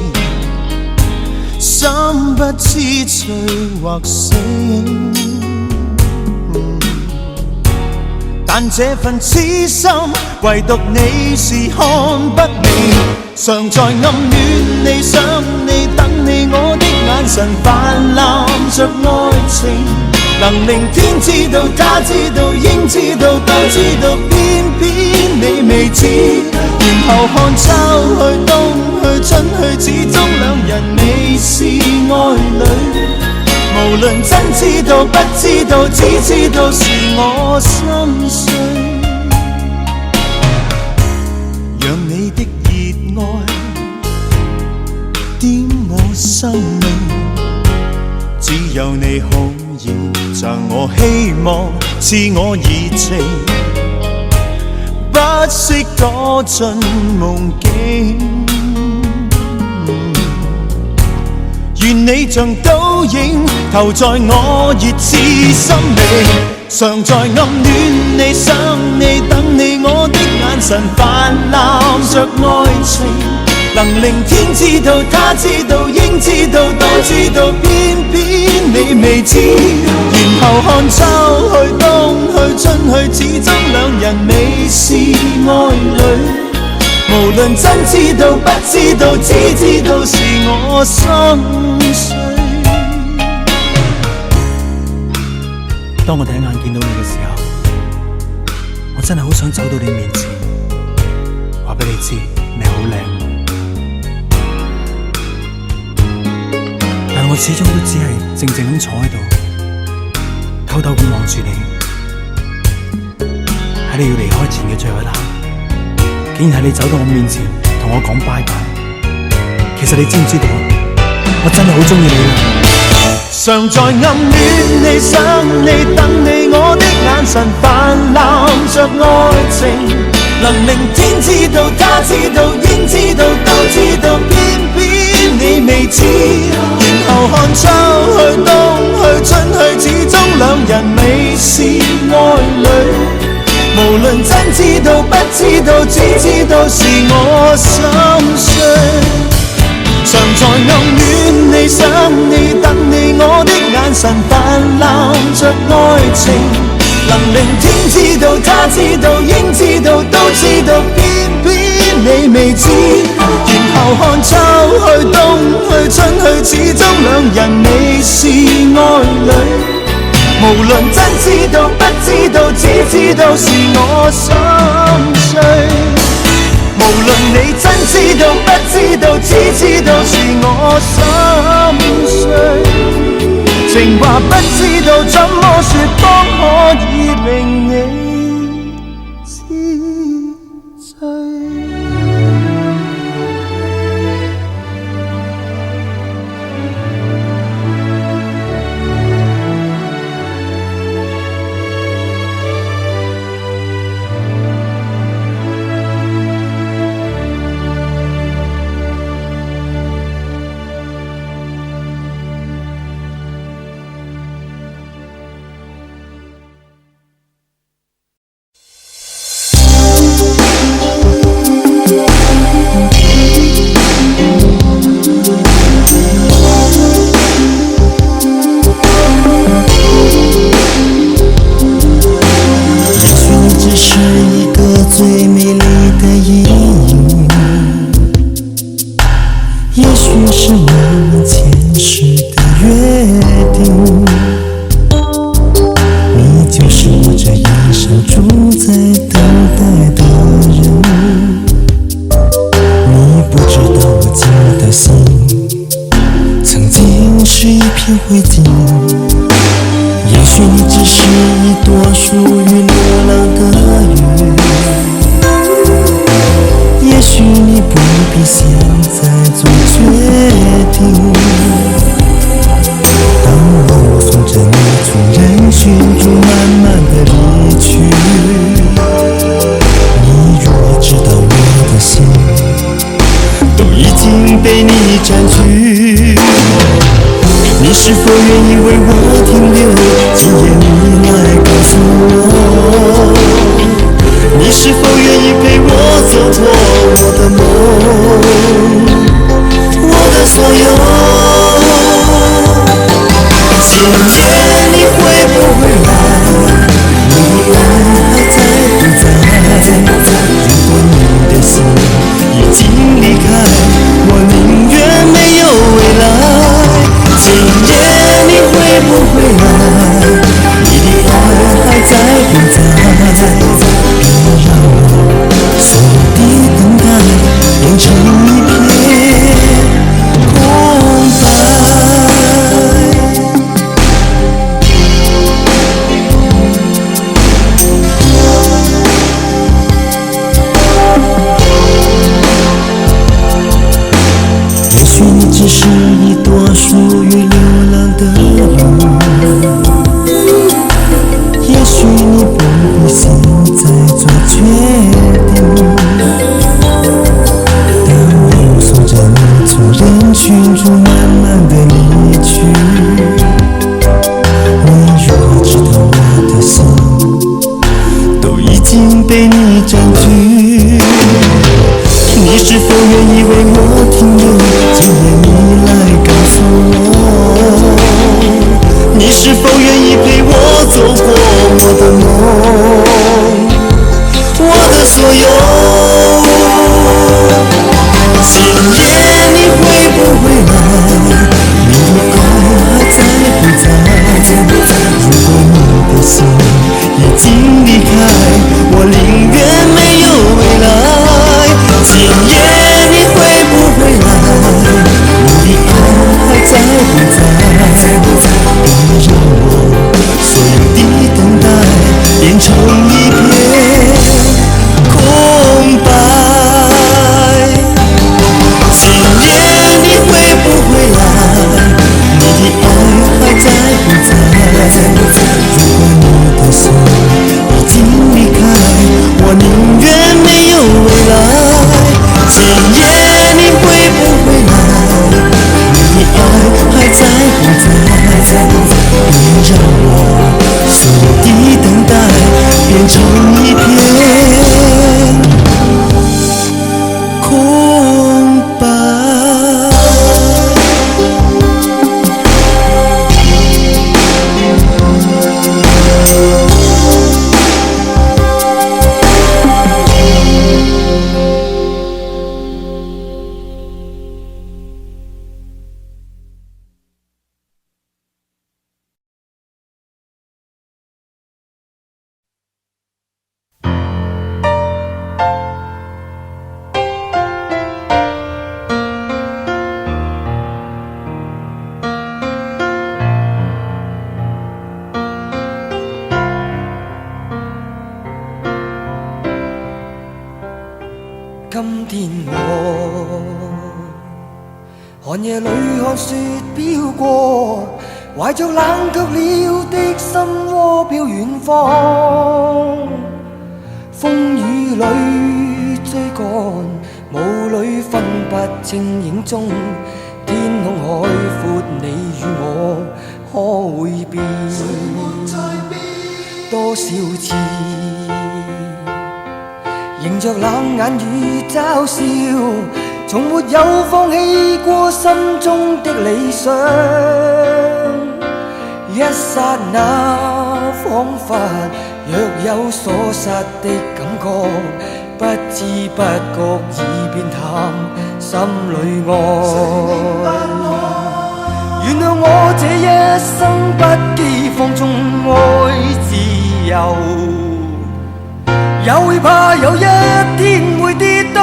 心不知醉或醒。但這份痴心，唯獨你是看不明，常在暗戀你、想你、等你，我的眼神泛濫着愛情，能令天知道、他知道、應知道、都知道，偏偏你未知。然後看秋去、冬去、春去，始終兩人未是愛侶。無論真知道不知道，只知道是我心碎。讓你的熱愛點我生命，只有你可以贈我希望，賜我熱情，不惜躲進夢境。願你像倒影投在我熱刺心靈，常在暗戀你、想你、等你，我的眼神泛濫着愛情，能令天知道、他知道、應知道、都知道，偏偏你未知。然後看秋去、冬去、春去，始終兩人未是愛侶。無論真知道不知道，只知道是我心碎。當我第一眼見到你嘅時候，我真係好想走到你面前，話俾你知你好靚。但我始終都只係靜靜咁坐喺度，偷偷咁望住你。喺你要離開前嘅最後一刻，竟然係你走到我面前同我講拜拜。其實你知唔知道啊？我真係好鍾意你啊！常在暗戀你、想你、等你，我的眼神泛濫着愛情，能令天知道、他知道、應知道、都知道，偏偏你未知。然後看秋去、冬去、春去，始終兩人未是愛侶。無論真知道不知道，只知道是我心碎。常在暗戀你、想你、等你，我的眼神泛濫着愛情，能令天知道、他知道、應知道、都知道，偏偏你未知。然後看秋去、冬去、春去，始終兩人未是愛侶。無論真知道不知道，只知道是我心碎。無論你真知道不知道，只知道是我心碎。情話不知道怎麼說，方可以令你知醉。最美丽的阴影，也许是我们前世的约定。你就是我这一生住在等待的人。你不知道我紧的心，曾经是一片灰烬。也许你只是一朵属于流浪的云。也许你不必现在做决定。当我目送着你从人群中慢慢的离去，你如何知道我的心都已经被你占据？你是否愿意为我停留？今夜你来告诉我，你是否愿意陪我走过我的梦，我的所有？今夜你会不会来？你的爱还在不在？如果你的心已经离开，我宁愿没有未来。今夜你会不会来？你的爱还在不在？别让我所有的等待变成一片空白。也许你只是一朵属于流浪的云，也许你不必现在做决定。当我目送着你从人群中慢慢的离去，你如何知道我的心都已经被你占据？你是否愿意为我停留？今夜你来告诉我，你是否愿意陪我走过我的梦，我的所有？今夜你会不会来？你的爱还在不在？如果你的心已经离开，我宁愿没有未来。今夜你会不会来？你的爱还在不在？别让我所有的等待变成一片空白。今夜你会不会来？你的爱还今天我寒夜里看雪飘过，怀着冷却了的心窝飘远方。风雨里追赶，雾里分不清影踪。天空海阔，你与我可会变？多少次迎着冷眼與嘲笑，從沒有放棄過心中的理想。一剎那彷彿若有所失的感覺，不知不覺已變淡，心裏愛。原諒我這一生不羈放縱愛自由，也會怕有一天會跌倒。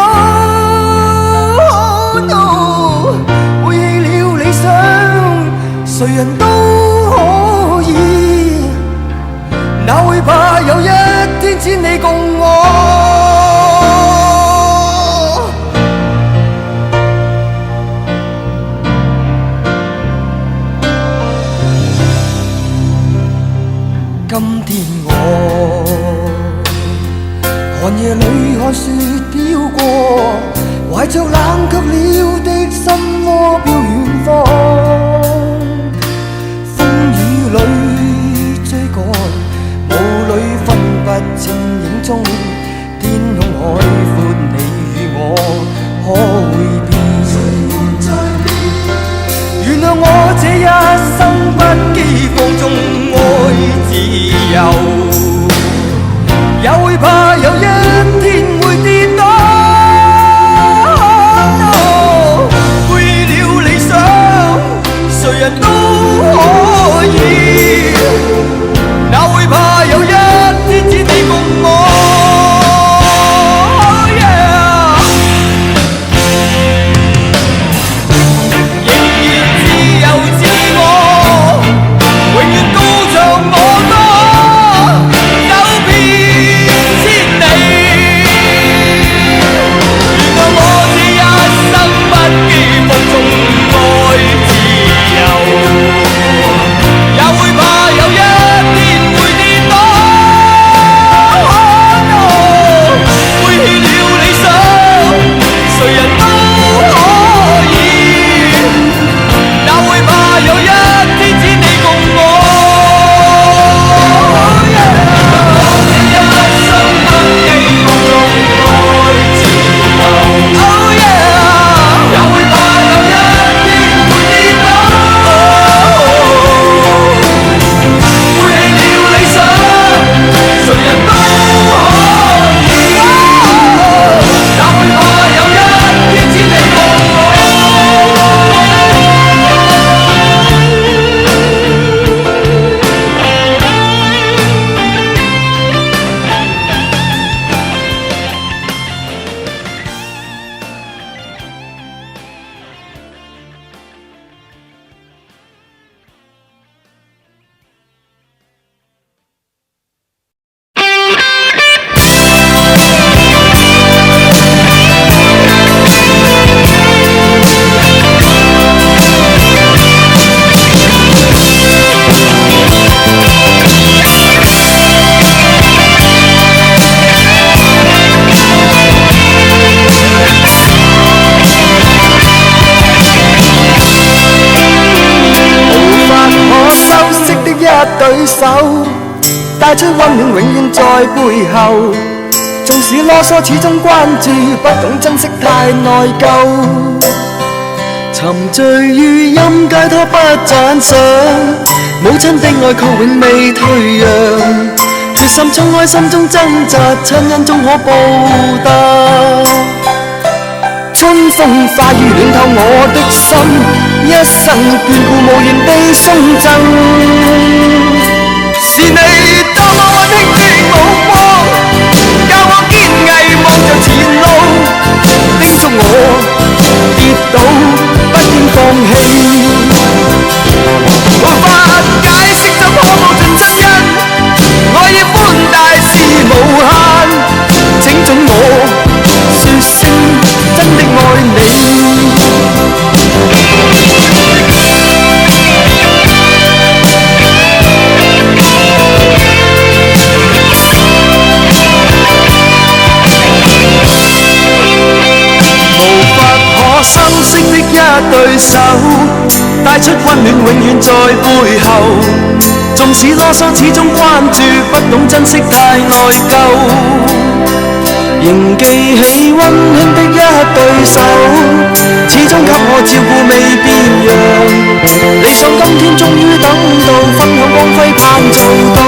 背棄了理想，誰人都可以，哪會怕有一天只你共我。今天我寒夜里看雪飄過，懷着冷卻了的心窩飄遠方。風雨裏追趕，霧裏分不清影蹤。天空海闊，你與我可會變？原諒我這一生不羈放縱愛自由，也會怕有一天會跌倒。背棄了理想，誰人都可以，哪會怕有一天只你共我。對手帶出溫暖，永遠在背後。縱使囉嗦，始終關注，不懂珍惜，太內疚。沉醉於音階，拖不讚賞。母親的愛卻永未退讓，決心衝開心中掙扎，親恩終可報答。春風化雨暖透我的心，一生眷顧無言地送贈。是你多麼溫馨的目光，教我堅毅望着前路，叮囑我跌倒不應放棄。無法解釋怎可報盡真恩，愛意寬大是無限，請准我說聲對手，帶出溫暖永遠在背後。縱使囉嗦，始終關注，不懂珍惜太內疚。仍記起溫馨的一對手，始終給我照顧未變樣。理想今天終於等到，分享光輝盼做到。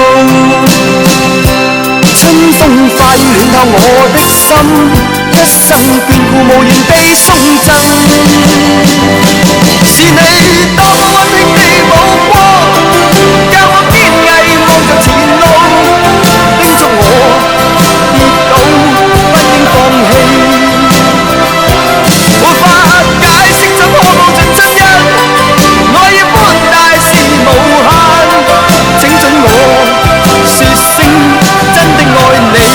春風化雨暖透我的心，一生眷顧無言地送贈。是你多麼溫馨的目光，教我堅毅望着前路，叮囑我跌倒不應放棄。沒法解釋怎可無盡真因，愛意寬大是無限，請准我說聲真的愛你。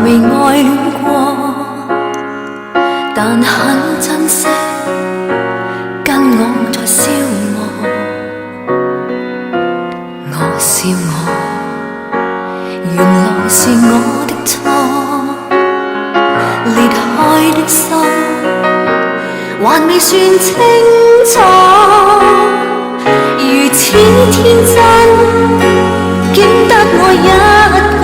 未愛戀過，但很珍惜跟我在消磨。我笑我，原來是我的錯，裂開的心還未算清楚，如此天真，竟得我一個。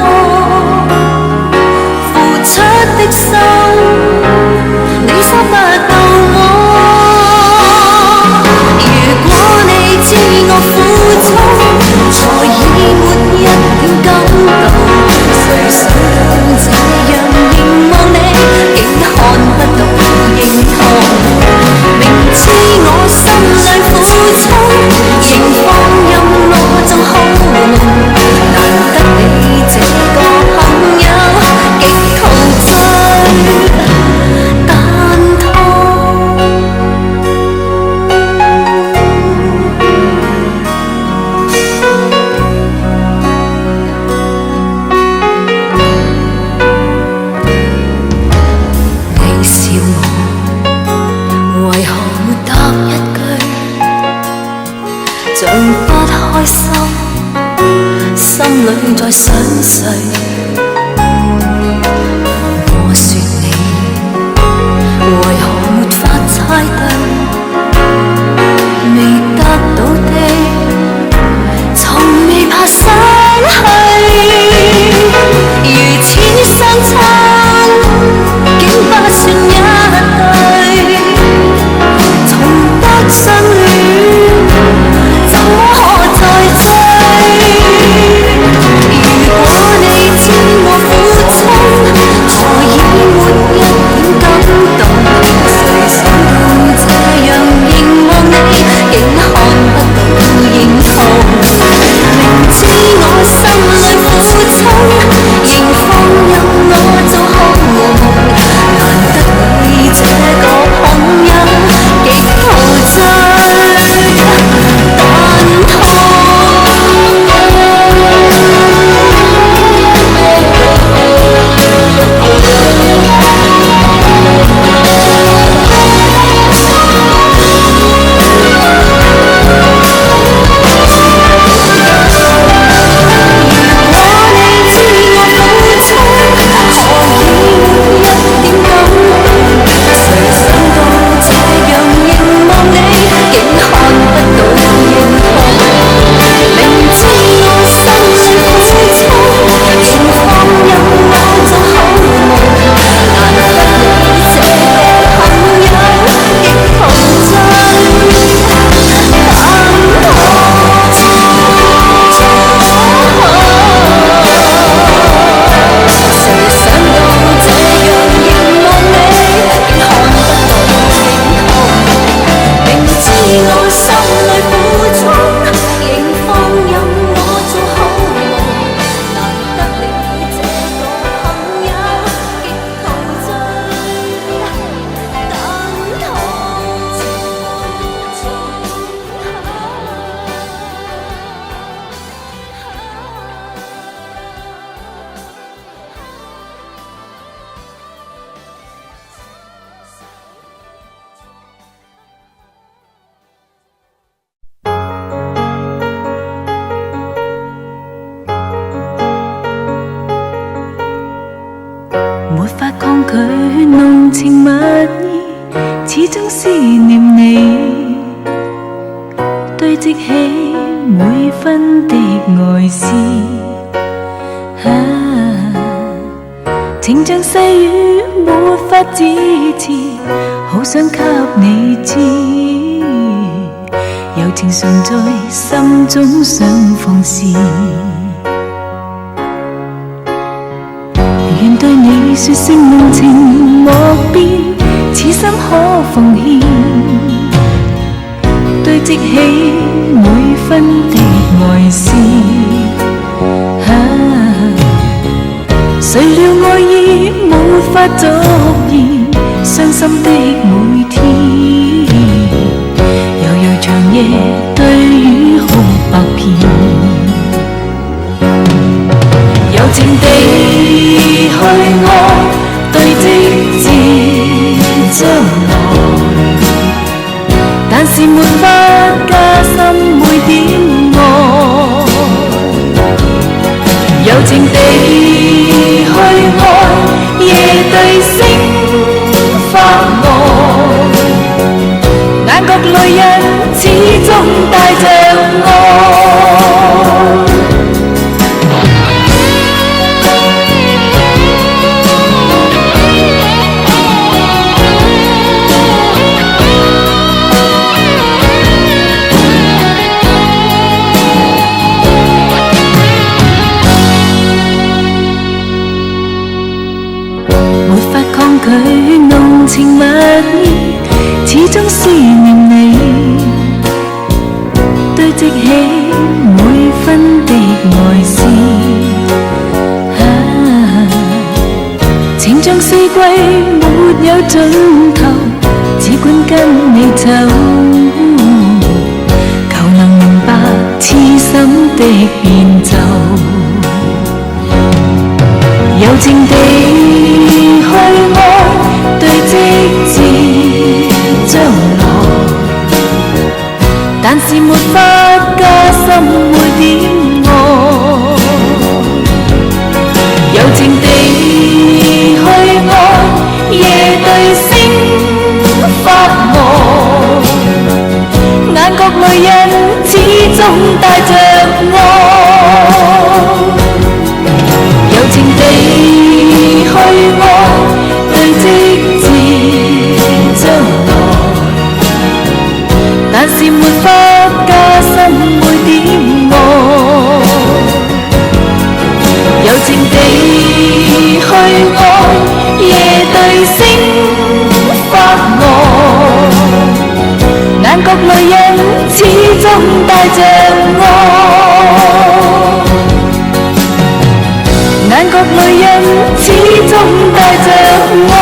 出的心，你收不到我。如果你知我苦衷，才已沒一點感動。誰想到這樣凝望你，竟看不到認同。明知我心裏苦衷，仍放任我做好夢。難得你這個朋友。心裏在想誰？我說你為何沒法猜對？情蜜意，始終思念你，堆積起每分的愛思。情像細雨沒法自持，好想給你知，柔情常在心中想放肆。願對你說聲濃情莫變，此心可奉獻，堆積起每分的愛思。誰料愛意沒法作言，傷心的每天，悠悠長夜對雨哭百遍，柔情地去愛，對積至將來，但是沒法加深每點愛，柔情地去愛，夜對星發呆，眼角淚印始終帶着愛。拒濃情蜜意，始終思念你，堆積起每分的愛思。情像四季沒有盡頭，只管跟你走，求能明白痴心的變奏，柔情地去愛，對積至將來，但是沒法加深每點愛，柔情地去愛，夜對星發呆，眼角淚印始終帶着愛，柔情地去愛，對積至將來，但是沒法加深每點愛，柔情地去愛，夜對星發呆，眼角淚印始終帶着愛，眼角淚印始終帶着愛。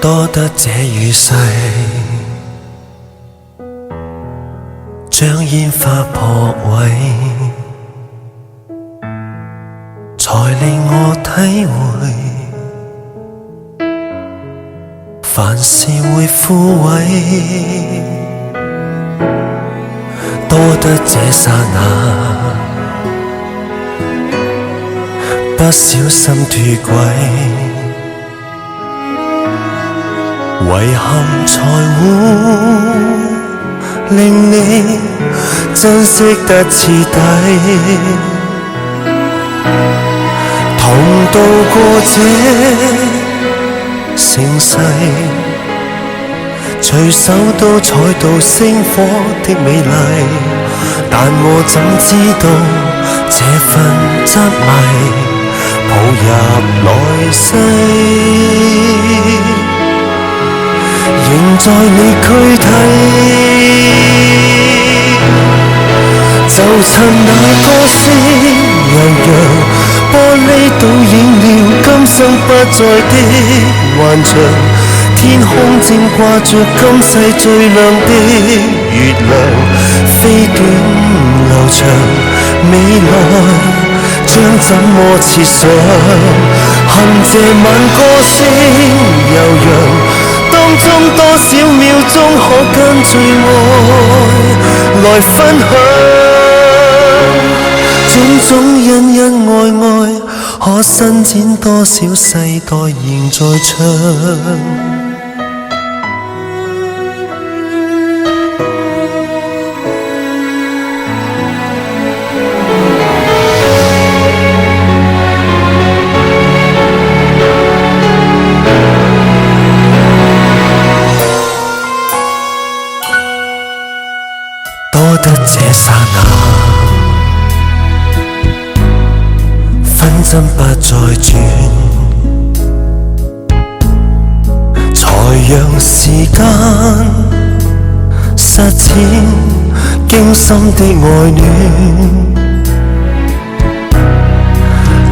多得這雨勢，將煙花撲毀，才令我體會，凡事會枯萎。多得這剎那，不小心脫軌，遺憾才會令你珍惜得徹底，同渡過這盛世，隨手都採到星火的美麗，但我怎知道這份執迷抱入來世，仍在你軀體，就趁那歌聲悠揚，玻璃倒映了今生不再的幻象，天空正掛着今世最亮的月亮，飛短流長，未來將怎麼設想？恨這晚歌聲悠揚，當中多少秒鐘可跟最愛來分享？種種恩恩愛愛，可伸展多少世代仍在唱。多得這剎那，分針不再轉，才讓時間實踐驚心的愛戀，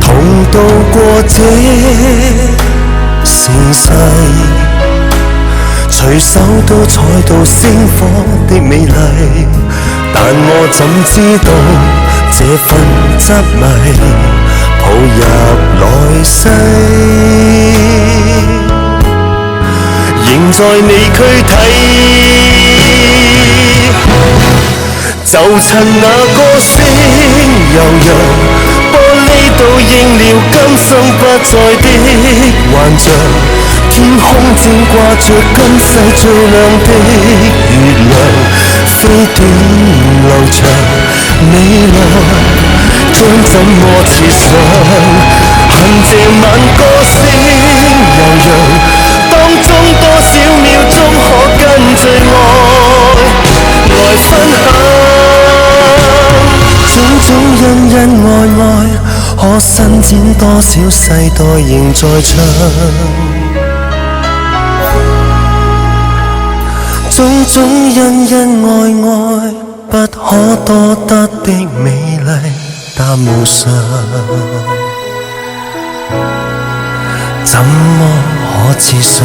同渡過這盛世，隨手都採到星火的美麗，但我怎知道這份執迷抱入來世，仍在你軀體，就趁那歌聲悠揚，玻璃倒映了今生不再的幻象，天空正掛着今世最亮的月亮，飛短流長，未來將怎麼設想？恨這晚歌聲悠揚，當中多少秒鐘可跟最愛來分享？種種恩恩愛愛，可伸展多少世代仍在唱？種種恩恩愛愛，不可多得的美麗，但無常，怎麼可設想？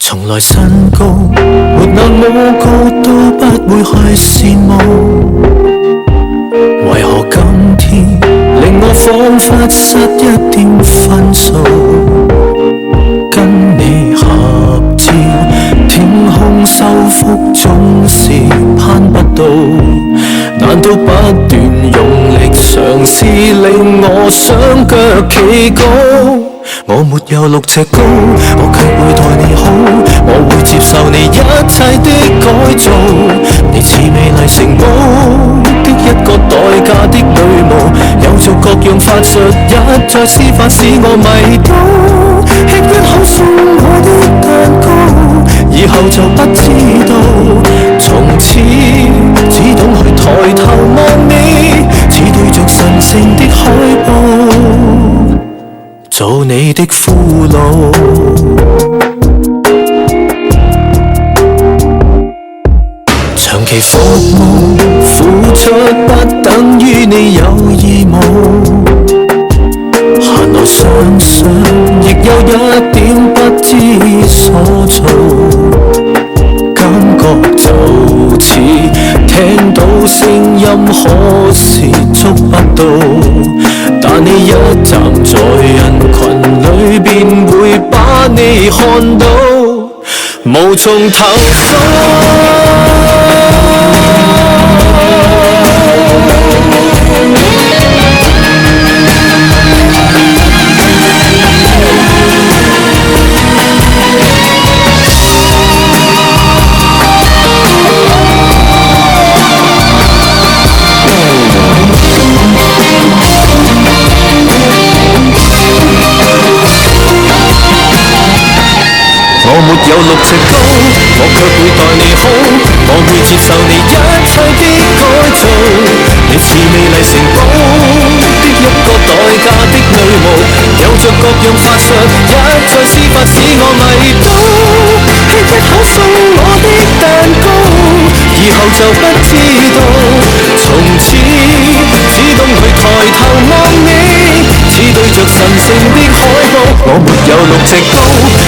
從來身高沒那麼高都不會去羨慕，為何今天令我彷彿失一點分數？跟你合照，天空修復總是攀不到，難道不斷用力嘗試令我雙腳企高？我沒有6尺高，我卻會待你好，我會接受你一切的改造。你似美麗城堡的一一個代價的女巫，有着各樣法術，一再施法使我迷倒。吃一口送我的蛋糕，以後就不知道，從此只懂去抬頭望你，似對着神聖的海報，做你的俘虜。長期服務付出不等於你有義務，閒來想想亦有一點不知所措，感覺就似聽到聲音可是觸不到，但你一站在人群裏便會把你看到，無從投訴。我沒有6尺高，我卻會待你好，我會接受你一切的改造。你似美麗城堡的一個代價的女巫，有着各樣法術，一再施法使我迷倒。吃一口送我的蛋糕，以後就不知道，從此只懂去抬頭望你，似對着神聖的海報。我沒有6尺高，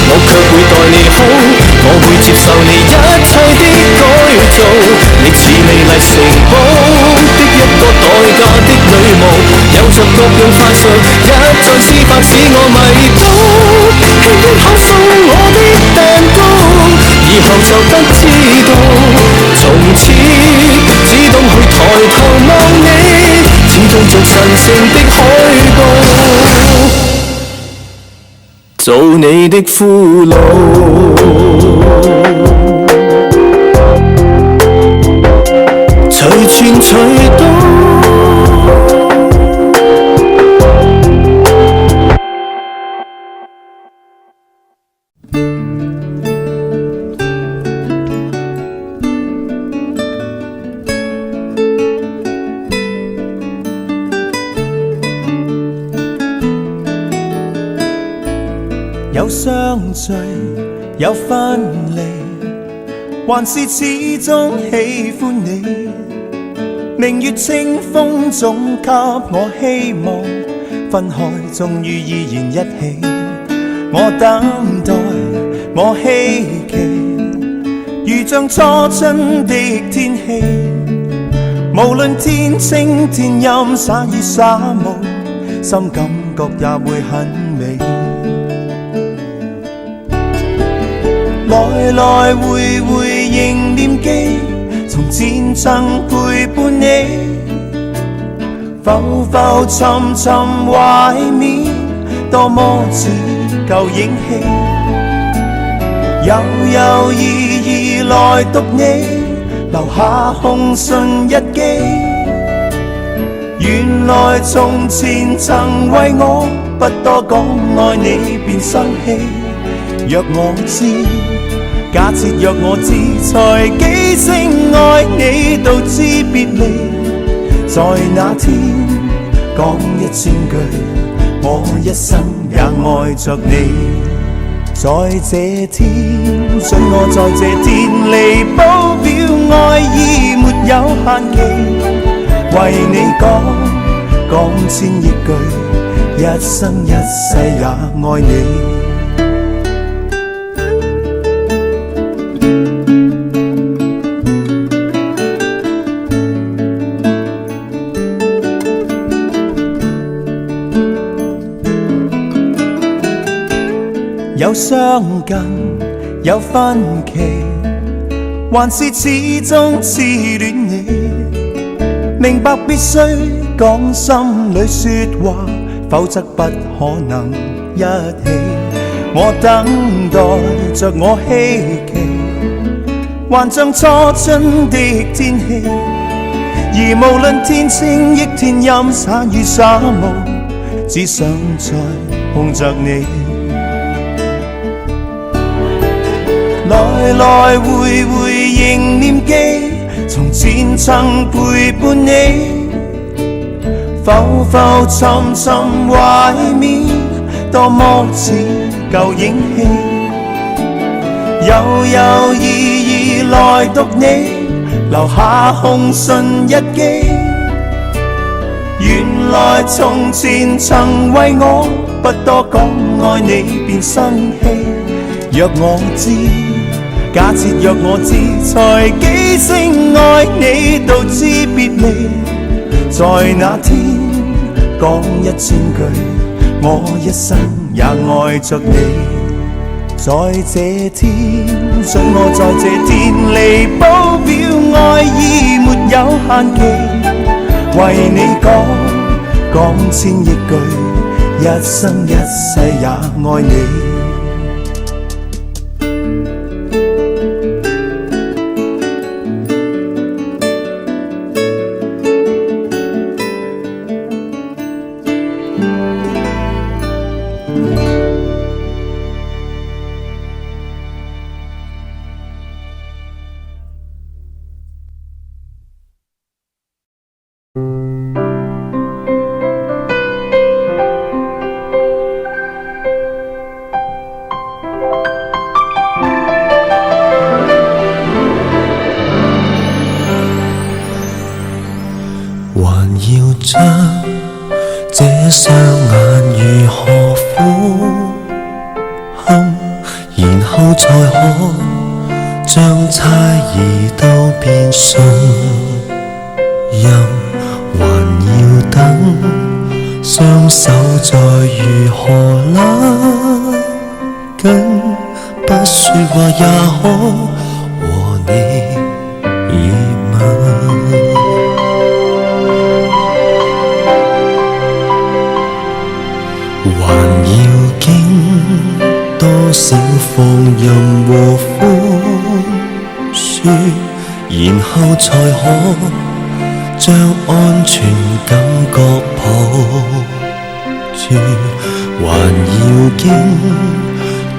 我卻會待你好，我會接受你一切的改造。你似美麗城堡的一個代價的女巫，有着各樣法術，一再施法使我迷倒。吃一口送我的蛋糕，以後就不知道，從此只懂去抬頭望你，似對着神聖的海報，做你的俘虜。隨傳隨到。有相聚，有分離，還是始終喜歡你。明月清風總給我希望，分開終於依然一起。我等待，我希冀，如像初春的天氣。無論天清天陰，灑雨灑霧，心感覺也會很美。來來回回仍念記，從前曾陪伴你，浮浮沉沉懷緬，多麼似舊影戲。悠悠然而來讀你，留下空信日記。原來從前曾為我不多講愛你便生氣。若我知，假設若我知，才幾聲愛你到知別離。在那天講1000句，我一生也愛着你。在這天，准我在這天離譜，表愛意沒有限期。為你講1000億句，一生一世也愛你。有相近，有分歧，還是始終痴戀你。明白必須講心裏說話，否則不可能一起。我等待着我希冀，還像初春的天氣。而無論天晴亦天陰灑與沙漠，只想再碰着你。來來回回仍念記，從前曾陪伴你，浮浮沉沉懷緬，多麼似舊影戲，悠悠依依來讀你留下紅唇日記。原來從前曾為我不多講愛你便生氣，若我知，假設若我知，才幾聲愛你到知別離。在那天講1000句，我一生也愛着你。在這天，准我在這天離譜表愛意沒有限期，為你講1000億句，一生一世也愛你。將這雙眼如何俯瞰，然後才可將猜疑都變信任，還要等雙手再如何拉緊，不說話也可和你熱吻。還要經多少放任和寬恕，然後才可將安全感覺抱住。還要經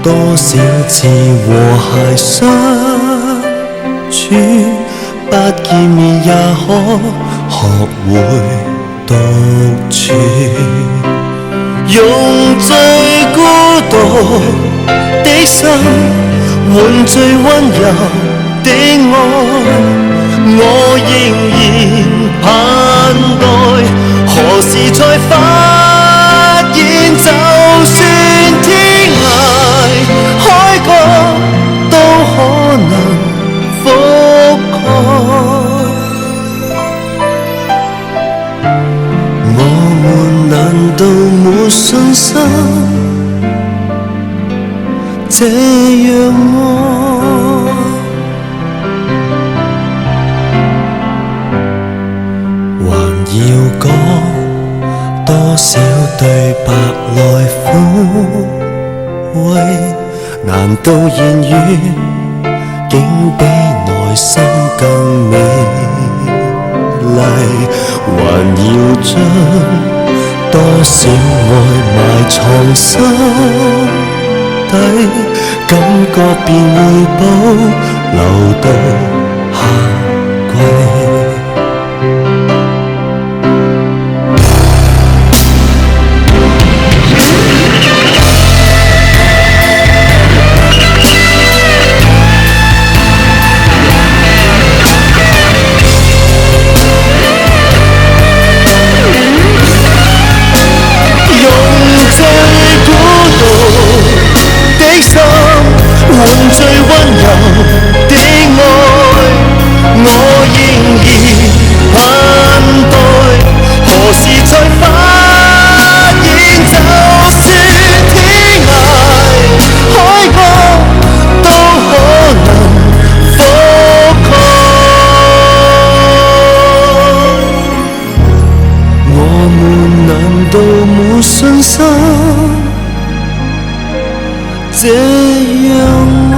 多少次和諧相處，不見面也可學會獨處。用最孤獨的心換最溫柔的愛，我仍然盼待，何時才發現就算天涯海角都可能覆蓋。難道沒信心這樣愛？還要講多少對白來撫慰？難道言語竟比內心更美麗？還要將多少愛埋藏心底，感覺便會保留到夏季。換最溫柔的愛，我仍然盼待，何時才發現就算天涯海角都可能覆蓋。我們難道沒信心這樣愛？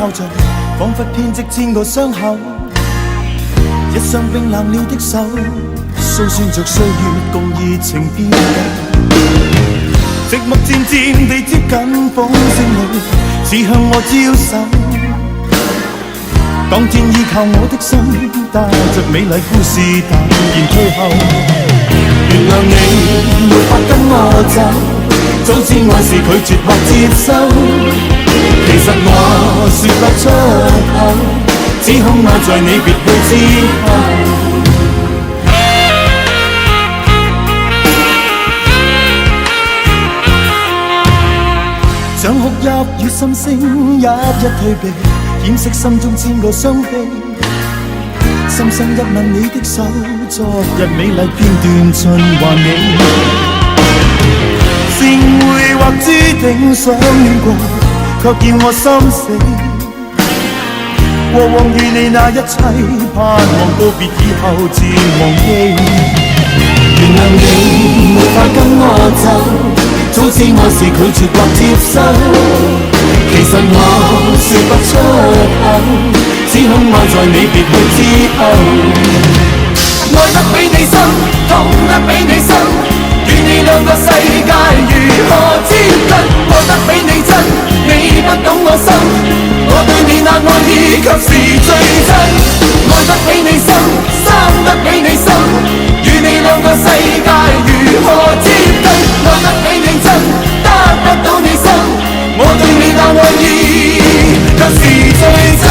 靠着，仿佛編織千個傷口。一雙冰冷了的手，訴說着歲月共熱情變舊。寂寞漸漸地接近風聲裏，似向我招手。當天依靠我的心，帶着美麗故事淡然退後。原諒你沒法跟我走，早知愛是拒絕或接收。其實我說不出口，只恐愛在你別去之後。像哭泣與心聲一一退避，掩飾心中千個傷悲。深深一吻你的手，昨日美麗片段盡還你。善會或注定相戀過，卻叫我心死。過往與你那一切，盼望告別以後漸忘記。原諒你沒法跟我走，早知我是拒絕或接收。其實我說不出口，只恐愛在你別去之後。愛得比你深，痛得比你深，與你兩個世界如何接近？愛得比你真，你不懂我心，我對你那愛意卻是最真。愛得比你深，生得比你深，與你兩個世界如何接近？愛得比你真，得不到你心，我對你那愛意卻是最真。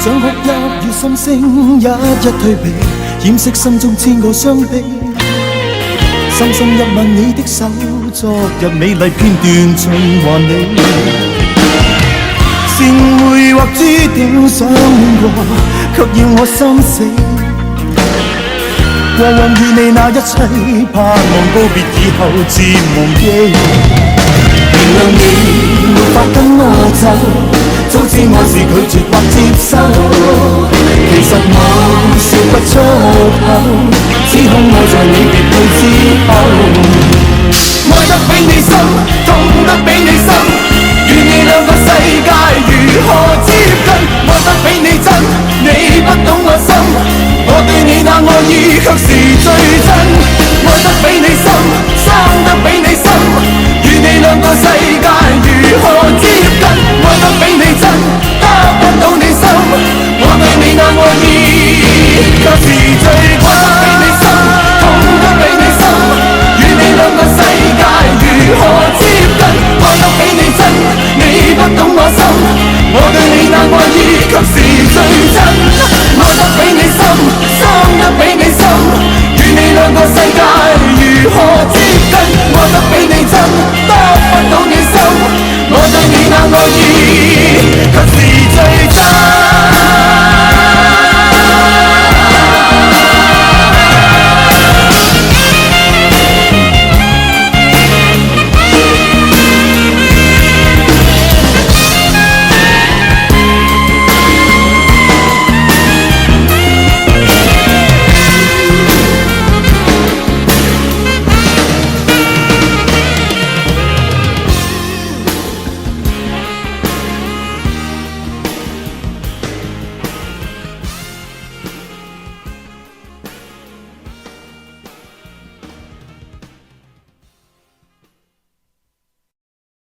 想哭泣與心聲一一退避，掩飾心中千個傷悲。深深一吻你的手，昨日美麗片段盡還你。善會或注定相戀過，卻要我心死。過往與你那一切，盼望告別以後漸忘記。原諒你沒法跟我走，早知我是拒絕或接收。其實我說不出口，只恐愛在你別去之後。愛得比你深，痛得比你深，與你兩個世